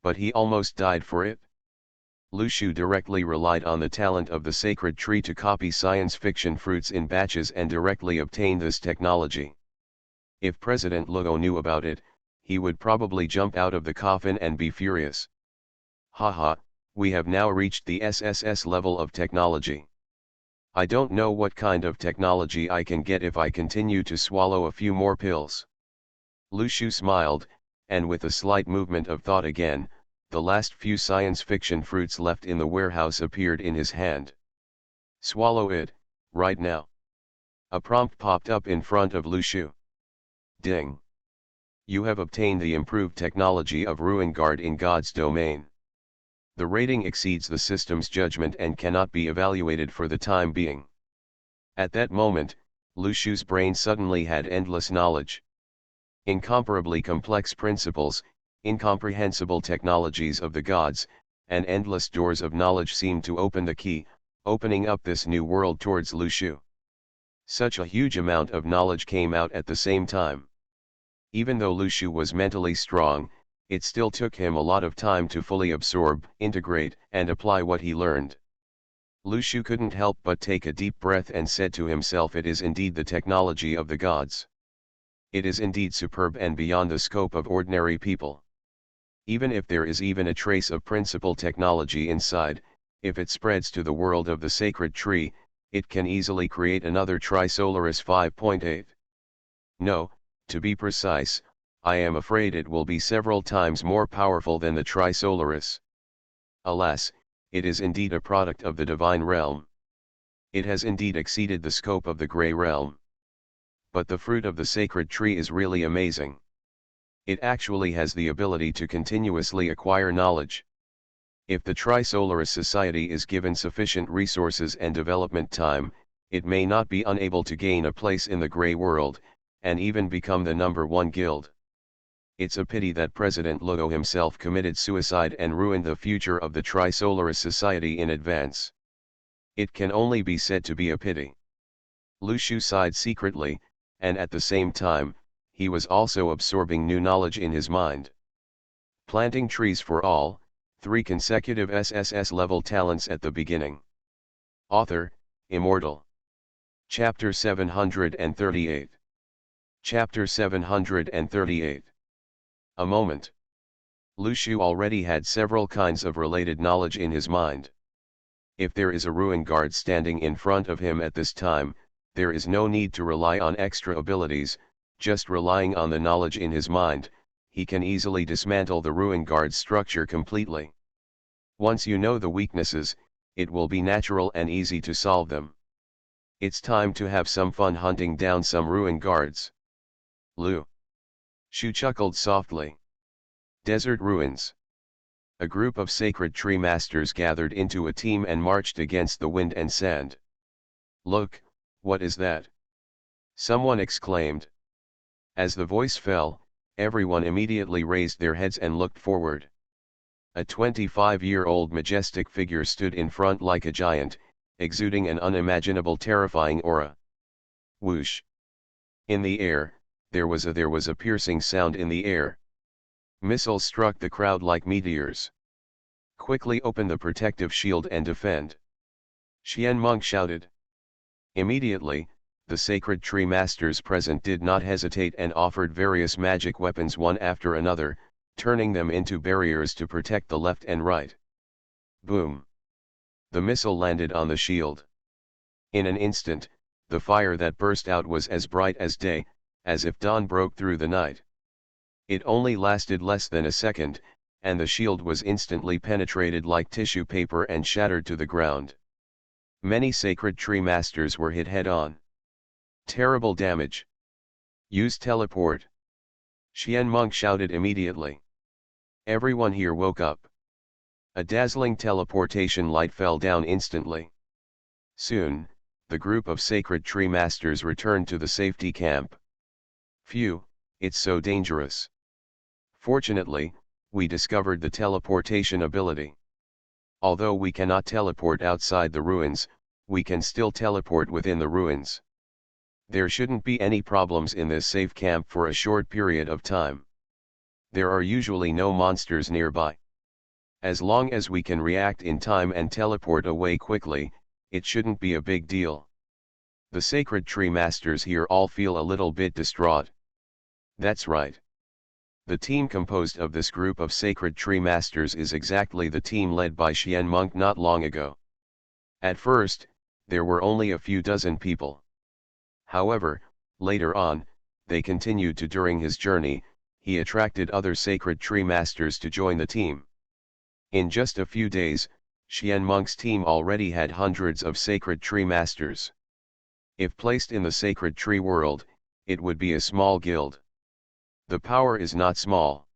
But he almost died for it. Lu Shu directly relied on the talent of the sacred tree to copy science fiction fruits in batches and directly obtain this technology. If President Lugo knew about it, he would probably jump out of the coffin and be furious. Haha, we have now reached the SSS level of technology. I don't know what kind of technology I can get if I continue to swallow a few more pills. Lu Shu smiled, and with a slight movement of thought again, the last few science fiction fruits left in the warehouse appeared in his hand. Swallow it, right now. A prompt popped up in front of Lu Shu. Ding. You have obtained the improved technology of Ruin Guard in God's domain. The rating exceeds the system's judgment and cannot be evaluated for the time being. At that moment, Lu Shu's brain suddenly had endless knowledge. Incomparably complex principles, incomprehensible technologies of the gods, and endless doors of knowledge seemed to open the key, opening up this new world towards Lu Shu. Such a huge amount of knowledge came out at the same time. Even though Lu Shu was mentally strong, it still took him a lot of time to fully absorb, integrate, and apply what he learned. Lu Shu couldn't help but take a deep breath and said to himself, it is indeed the technology of the gods. It is indeed superb and beyond the scope of ordinary people. Even if there is even a trace of principal technology inside, if it spreads to the world of the sacred tree, it can easily create another Tri-Solaris 5.8. No, to be precise, I am afraid it will be several times more powerful than the Tri-Solaris. Alas, it is indeed a product of the divine realm. It has indeed exceeded the scope of the Grey Realm. But the fruit of the sacred tree is really amazing. It actually has the ability to continuously acquire knowledge. If the Tri-Solaris Society is given sufficient resources and development time, it may not be unable to gain a place in the Grey World, and even become the #1 guild. It's a pity that President Lugo himself committed suicide and ruined the future of the Tri-Solaris Society in advance. It can only be said to be a pity. Lu Shu sighed secretly, and at the same time, he was also absorbing new knowledge in his mind. Planting trees for all, 3 consecutive SSS-level talents at the beginning. Author, Immortal. Chapter 738. Chapter 738. A moment. Lu Shu already had several kinds of related knowledge in his mind. If there is a ruin guard standing in front of him at this time, there is no need to rely on extra abilities, just relying on the knowledge in his mind, he can easily dismantle the ruin guard's structure completely. Once you know the weaknesses, it will be natural and easy to solve them. It's time to have some fun hunting down some ruin guards. Lu Shu chuckled softly. Desert ruins. A group of sacred tree masters gathered into a team and marched against the wind and sand. Look, what is that? Someone exclaimed. As the voice fell, everyone immediately raised their heads and looked forward. A 25-year-old majestic figure stood in front like a giant, exuding an unimaginable terrifying aura. Whoosh! In the air, there was a piercing sound in the air. Missiles struck the crowd like meteors. Quickly open the protective shield and defend. Xian Monk shouted. Immediately, the sacred tree masters present did not hesitate and offered various magic weapons one after another, turning them into barriers to protect the left and right. Boom! The missile landed on the shield. In an instant, the fire that burst out was as bright as day, as if dawn broke through the night. It only lasted less than a second, and the shield was instantly penetrated like tissue paper and shattered to the ground. Many sacred tree masters were hit head-on. Terrible damage. Use teleport. Xian Monk shouted immediately. Everyone here woke up. A dazzling teleportation light fell down instantly. Soon, the group of sacred tree masters returned to the safety camp. Phew, it's so dangerous. Fortunately, we discovered the teleportation ability. Although we cannot teleport outside the ruins, we can still teleport within the ruins. There shouldn't be any problems in this safe camp for a short period of time. There are usually no monsters nearby. As long as we can react in time and teleport away quickly, it shouldn't be a big deal. The sacred tree masters here all feel a little bit distraught. That's right. The team composed of this group of sacred tree masters is exactly the team led by Xian Monk not long ago. At first, there were only a few dozen people. However, later on, they continued to during his journey, he attracted other sacred tree masters to join the team. In just a few days, Xian Monk's team already had hundreds of sacred tree masters. If placed in the sacred tree world, it would be a small guild. The power is not small.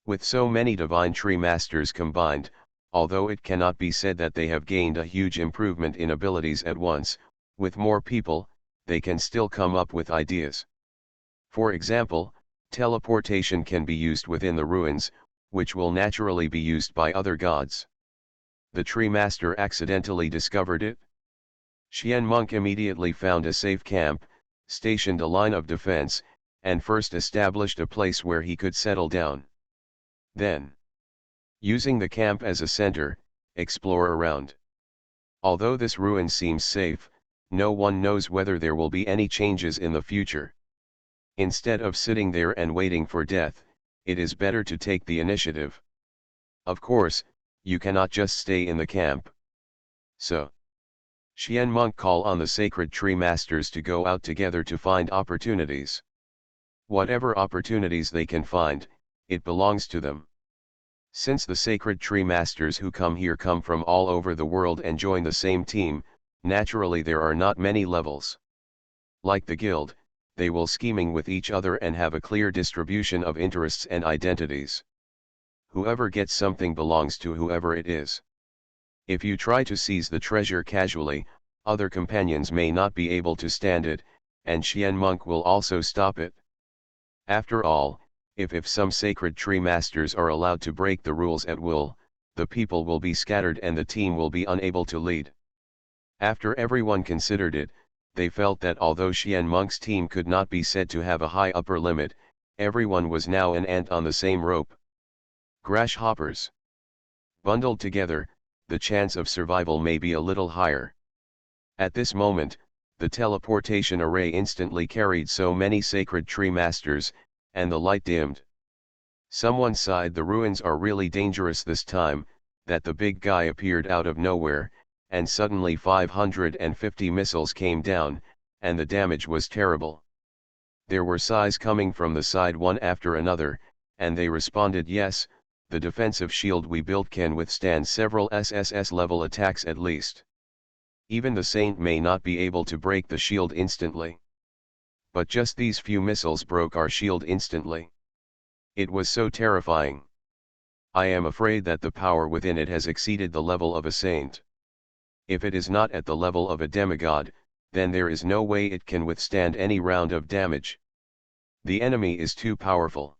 With so many divine tree masters combined, although it cannot be said that they have gained a huge improvement in abilities at once, with more people, they can still come up with ideas. For example, teleportation can be used within the ruins, which will naturally be used by other gods. The tree master accidentally discovered it. Xian Monk immediately found a safe camp, stationed a line of defense, and first established a place where he could settle down. Then, using the camp as a center, explore around. Although this ruin seems safe, no one knows whether there will be any changes in the future. Instead of sitting there and waiting for death, it is better to take the initiative. Of course, you cannot just stay in the camp. So, Xian Monk call on the sacred tree masters to go out together to find opportunities. Whatever opportunities they can find, it belongs to them. Since the sacred tree masters who come here come from all over the world and join the same team, naturally there are not many levels. Like the guild, they will scheming with each other and have a clear distribution of interests and identities. Whoever gets something belongs to whoever it is. If you try to seize the treasure casually, other companions may not be able to stand it, and Xian Monk will also stop it. After all, if some sacred tree masters are allowed to break the rules at will, the people will be scattered and the team will be unable to lead. After everyone considered it, they felt that although Xian Monk's team could not be said to have a high upper limit, everyone was now an ant on the same rope. Grasshoppers. Bundled together, the chance of survival may be a little higher. At this moment, the teleportation array instantly carried so many sacred tree masters, and the light dimmed. Someone sighed, the ruins are really dangerous this time, that the big guy appeared out of nowhere, and suddenly 550 missiles came down, and the damage was terrible. There were sighs coming from the side one after another, and they responded, yes, the defensive shield we built can withstand several SSS-level attacks at least. Even the Saint may not be able to break the shield instantly. But just these few missiles broke our shield instantly. It was so terrifying. I am afraid that the power within it has exceeded the level of a saint. If it is not at the level of a demigod, then there is no way it can withstand any round of damage. The enemy is too powerful.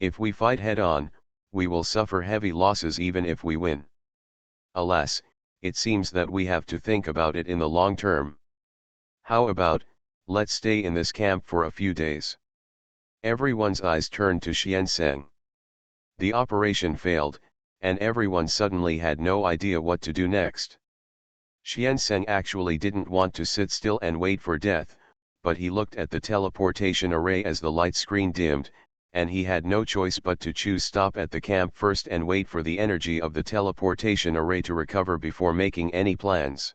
If we fight head-on, we will suffer heavy losses even if we win. Alas, it seems that we have to think about it in the long term. How about, let's stay in this camp for a few days? Everyone's eyes turned to Xianzeng. The operation failed, and everyone suddenly had no idea what to do next. Xianzeng actually didn't want to sit still and wait for death, but he looked at the teleportation array as the light screen dimmed, and he had no choice but to choose stop at the camp first and wait for the energy of the teleportation array to recover before making any plans.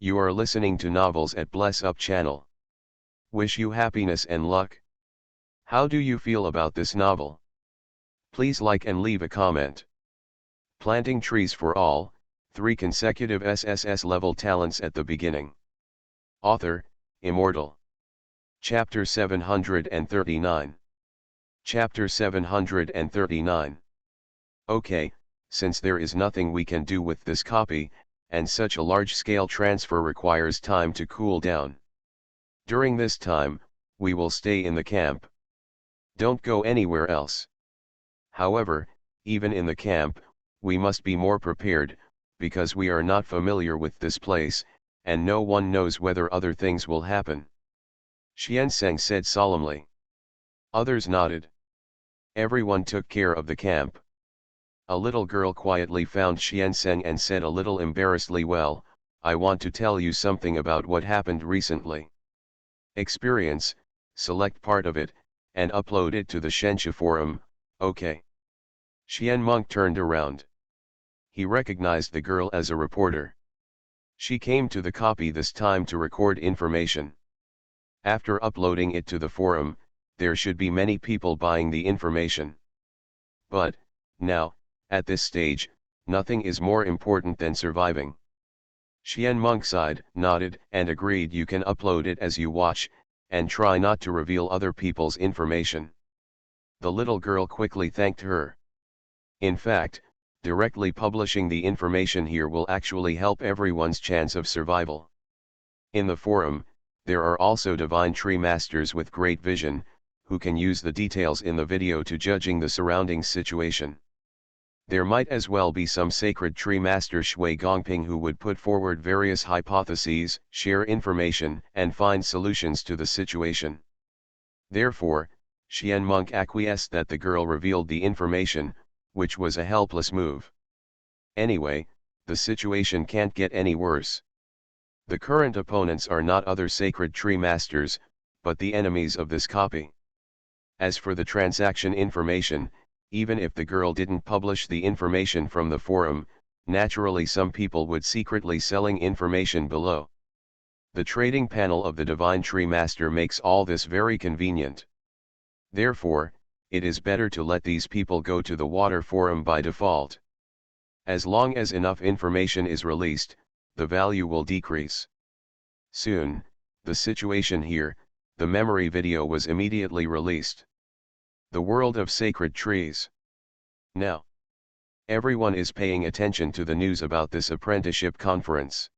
You are listening to Novels at Bless Up channel. Wish you happiness and luck. How do you feel about this novel? Please like and leave a comment. Planting trees for all, 3 consecutive SSS-level talents at the beginning. Author, Immortal. Chapter 739. Chapter 739. Okay, since there is nothing we can do with this copy, and such a large-scale transfer requires time to cool down. During this time, we will stay in the camp. Don't go anywhere else. However, even in the camp, we must be more prepared, because we are not familiar with this place, and no one knows whether other things will happen. Xianzeng said solemnly. Others nodded. Everyone took care of the camp. A little girl quietly found Xianzeng and said a little embarrassedly, well, I want to tell you something about what happened recently. Experience, select part of it, and upload it to the Shenshu forum, okay. Xian Monk turned around. He recognized the girl as a reporter. She came to the copy this time to record information. After uploading it to the forum, there should be many people buying the information. But, now, at this stage, nothing is more important than surviving. Xian Monk sighed, nodded, and agreed. You can upload it as you watch, and try not to reveal other people's information. The little girl quickly thanked her. In fact, directly publishing the information here will actually help everyone's chance of survival. In the forum, there are also divine tree masters with great vision, who can use the details in the video to judging the surrounding situation. There might as well be some sacred tree master Shui Gongping who would put forward various hypotheses, share information, and find solutions to the situation. Therefore, Xian Monk acquiesced that the girl revealed the information, which was a helpless move. Anyway, the situation can't get any worse. The current opponents are not other sacred tree masters, but the enemies of this copy. As for the transaction information, even if the girl didn't publish the information from the forum, naturally some people would secretly selling information below. The trading panel of the Divine Tree Master makes all this very convenient. Therefore, it is better to let these people go to the water forum by default. As long as enough information is released, the value will decrease. Soon, the situation here, the memory video was immediately released. The world of sacred trees. Now, everyone is paying attention to the news about this apprenticeship conference.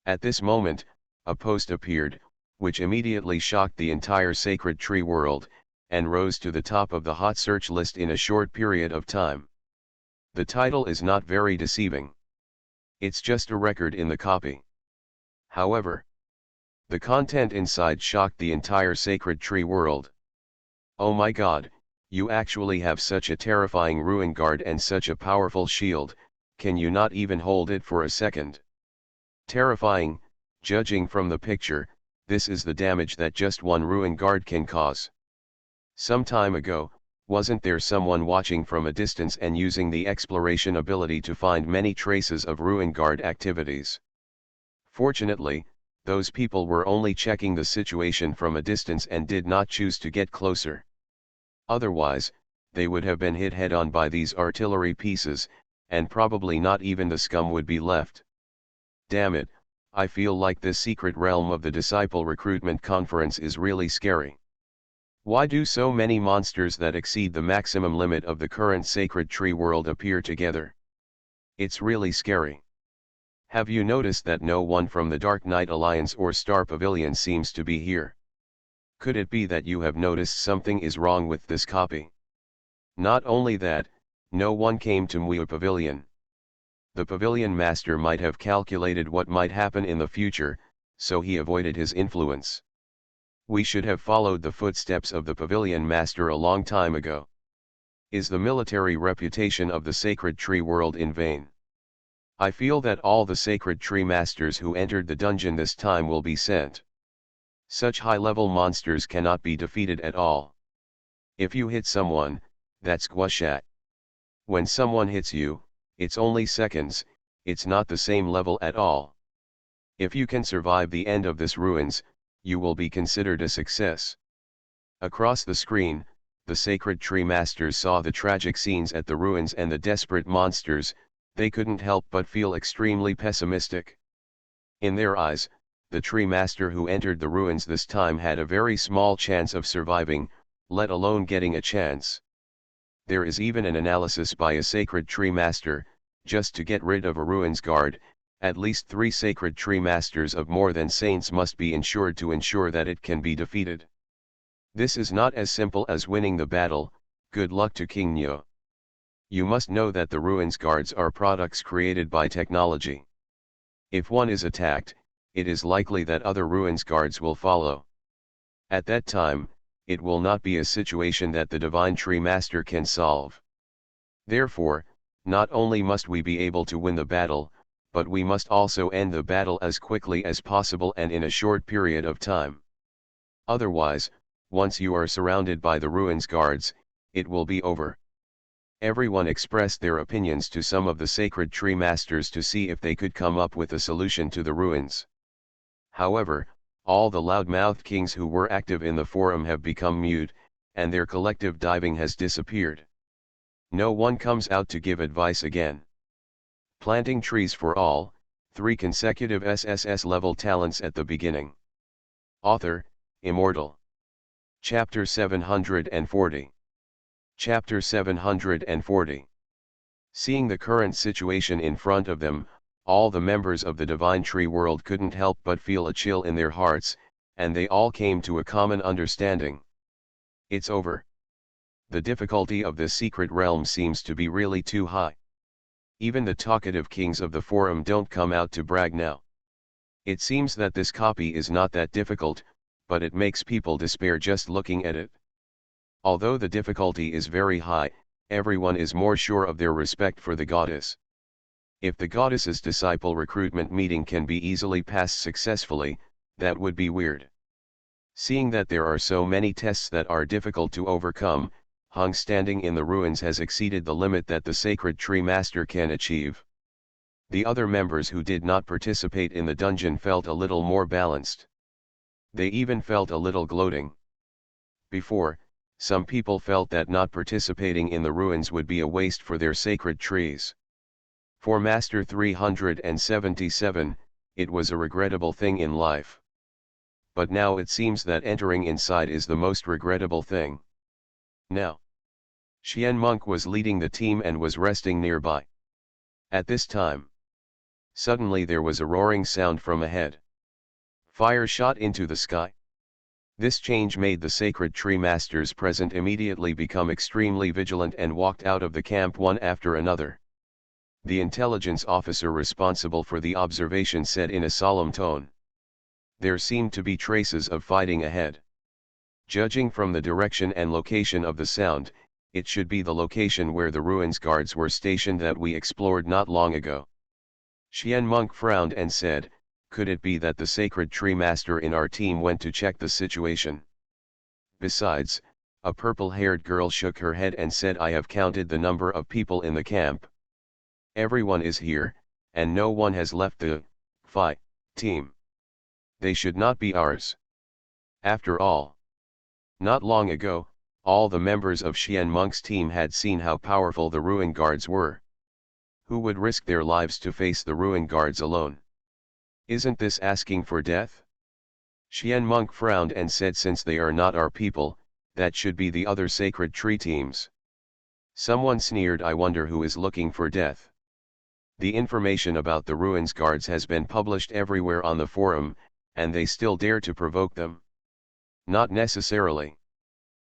At this moment, a post appeared, which immediately shocked the entire sacred tree world, and rose to the top of the hot search list in a short period of time. The title is not very deceiving. It's just a record in the copy. However, The content inside shocked the entire sacred tree world. Oh my god, you actually have such a terrifying ruin guard and such a powerful shield, can you not even hold it for a second? Terrifying, judging from the picture, this is the damage that just one ruin guard can cause. Some time ago, wasn't there someone watching from a distance and using the exploration ability to find many traces of ruin guard activities? Fortunately, those people were only checking the situation from a distance and did not choose to get closer. Otherwise, they would have been hit head-on by these artillery pieces, and probably not even the scum would be left. Damn it, I feel like this secret realm of the Disciple Recruitment Conference is really scary. Why do so many monsters that exceed the maximum limit of the current sacred tree world appear together? It's really scary. Have you noticed that no one from the Dark Knight Alliance or Star Pavilion seems to be here? Could it be that you have noticed something is wrong with this copy? Not only that, no one came to Muyu Pavilion. The Pavilion Master might have calculated what might happen in the future, so he avoided his influence. We should have followed the footsteps of the Pavilion Master a long time ago. Is the military reputation of the Sacred Tree world in vain? I feel that all the Sacred Tree Masters who entered the dungeon this time will be sent. Such high-level monsters cannot be defeated at all. If you hit someone, that's squashat. When someone hits you, it's only seconds, it's not the same level at all. If you can survive the end of this ruins, you will be considered a success. Across the screen, the Sacred Tree Masters saw the tragic scenes at the ruins and the desperate monsters. They couldn't help but feel extremely pessimistic. In their eyes, the Tree Master who entered the ruins this time had a very small chance of surviving, let alone getting a chance. There is even an analysis by a Sacred Tree Master, just to get rid of a ruins guard, at least 3 Sacred Tree Masters of more than saints must be ensured to ensure that it can be defeated. This is not as simple as winning the battle. Good luck to King Nyo. You must know that the ruins guards are products created by technology. If one is attacked, it is likely that other ruins guards will follow. At that time, it will not be a situation that the Divine Tree Master can solve. Therefore, not only must we be able to win the battle, but we must also end the battle as quickly as possible and in a short period of time. Otherwise, once you are surrounded by the ruins guards, it will be over. Everyone expressed their opinions to some of the Sacred Tree Masters to see if they could come up with a solution to the ruins. However, all the loudmouthed kings who were active in the forum have become mute, and their collective diving has disappeared. No one comes out to give advice again. Planting trees for all, 3 consecutive SSS-level talents at the beginning. Author, Immortal. Chapter 740. Chapter 740. Seeing the current situation in front of them, all the members of the Divine Tree world couldn't help but feel a chill in their hearts, and they all came to a common understanding. It's over. The difficulty of this secret realm seems to be really too high. Even the talkative kings of the forum don't come out to brag now. It seems that this copy is not that difficult, but it makes people despair just looking at it. Although the difficulty is very high, everyone is more sure of their respect for the goddess. If the goddess's disciple recruitment meeting can be easily passed successfully, that would be weird. Seeing that there are so many tests that are difficult to overcome, Hung standing in the ruins has exceeded the limit that the Sacred Tree Master can achieve. The other members who did not participate in the dungeon felt a little more balanced. They even felt a little gloating. Before, some people felt that not participating in the ruins would be a waste for their sacred trees. For Master 377, it was a regrettable thing in life. But now it seems that entering inside is the most regrettable thing. Now, Xian Monk was leading the team and was resting nearby. At this time, suddenly there was a roaring sound from ahead. Fire shot into the sky. This change made the Sacred Tree Masters present immediately become extremely vigilant and walked out of the camp one after another. The intelligence officer responsible for the observation said in a solemn tone, There seemed to be traces of fighting ahead. Judging from the direction and location of the sound, it should be the location where the ruins guards were stationed that we explored not long ago. Xian Monk frowned and said, could it be that the sacred tree master in our team went to check the situation? Besides, a purple-haired girl shook her head and said, I have counted the number of people in the camp. Everyone is here, and no one has left the Phi team. They should not be ours. After all, not long ago, all the members of Xian Monk's team had seen how powerful the ruin guards were. Who would risk their lives to face the ruin guards alone? Isn't this asking for death? Xian Monk frowned and said, since they are not our people, that should be the other sacred tree teams. Someone sneered, I wonder who is looking for death. The information about the ruins guards has been published everywhere on the forum, and they still dare to provoke them? Not necessarily.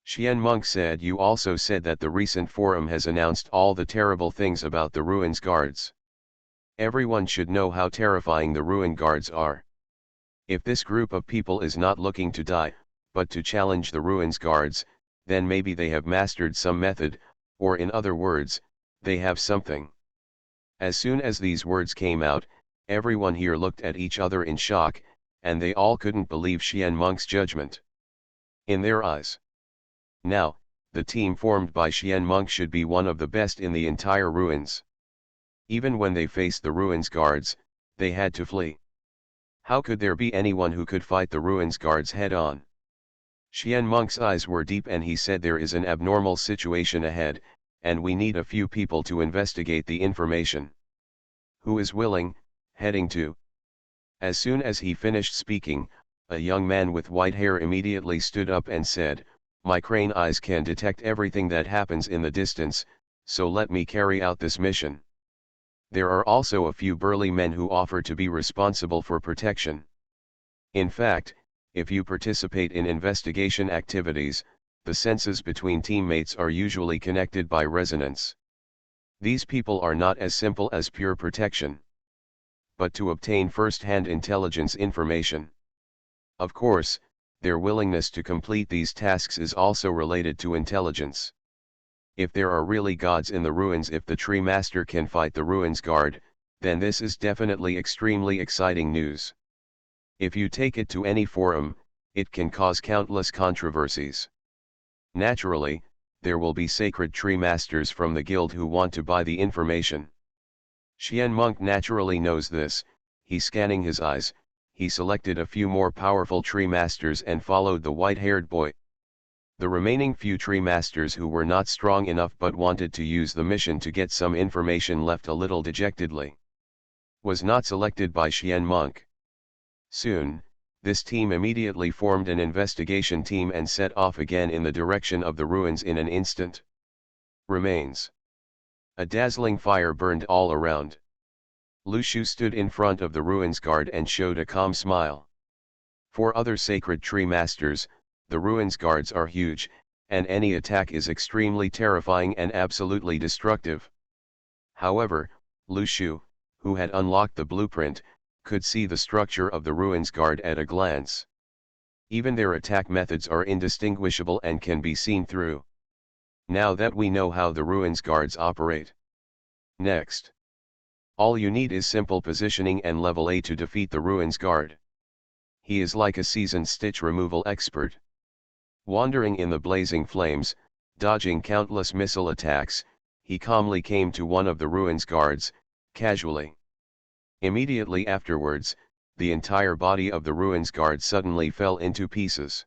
Xian Monk said, you also said that the recent forum has announced all the terrible things about the ruins guards. Everyone should know how terrifying the ruin guards are. If this group of people is not looking to die, but to challenge the ruins guards, then maybe they have mastered some method, or in other words, they have something. As soon as these words came out, everyone here looked at each other in shock, and they all couldn't believe Xian Monk's judgment. In their eyes. Now, the team formed by Xian Monk should be one of the best in the entire ruins. Even when they faced the ruins guards, they had to flee. How could there be anyone who could fight the ruins guards head-on? Xian Monk's eyes were deep and he said, there is an abnormal situation ahead, and we need a few people to investigate the information. Who is willing, heading to? As soon as he finished speaking, a young man with white hair immediately stood up and said, my crane eyes can detect everything that happens in the distance, so let me carry out this mission. There are also a few burly men who offer to be responsible for protection. In fact, if you participate in investigation activities, the senses between teammates are usually connected by resonance. These people are not as simple as pure protection, but to obtain first-hand intelligence information. Of course, their willingness to complete these tasks is also related to intelligence. If there are really gods in the ruins, if the tree master can fight the ruins guard, then this is definitely extremely exciting news. If you take it to any forum, it can cause countless controversies. Naturally, there will be sacred tree masters from the guild who want to buy the information. Xian Monk naturally knows this. He's scanning his eyes, he selected a few more powerful tree masters and followed the white-haired boy. The remaining few tree masters who were not strong enough but wanted to use the mission to get some information left a little dejectedly. Was not selected by Xian Monk. Soon, this team immediately formed an investigation team and set off again in the direction of the ruins in an instant. Remains. A dazzling fire burned all around. Lu Shu stood in front of the ruins guard and showed a calm smile. For other sacred tree masters, the ruins guards are huge, and any attack is extremely terrifying and absolutely destructive. However, Lu Shu, who had unlocked the blueprint, could see the structure of the ruins guard at a glance. Even their attack methods are indistinguishable and can be seen through. Now that we know how the ruins guards operate. Next. All you need is simple positioning and level A to defeat the ruins guard. He is like a seasoned stitch removal expert. Wandering in the blazing flames, dodging countless missile attacks, he calmly came to one of the ruins guards, casually. Immediately afterwards, the entire body of the ruins guard suddenly fell into pieces.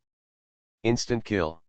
Instant kill.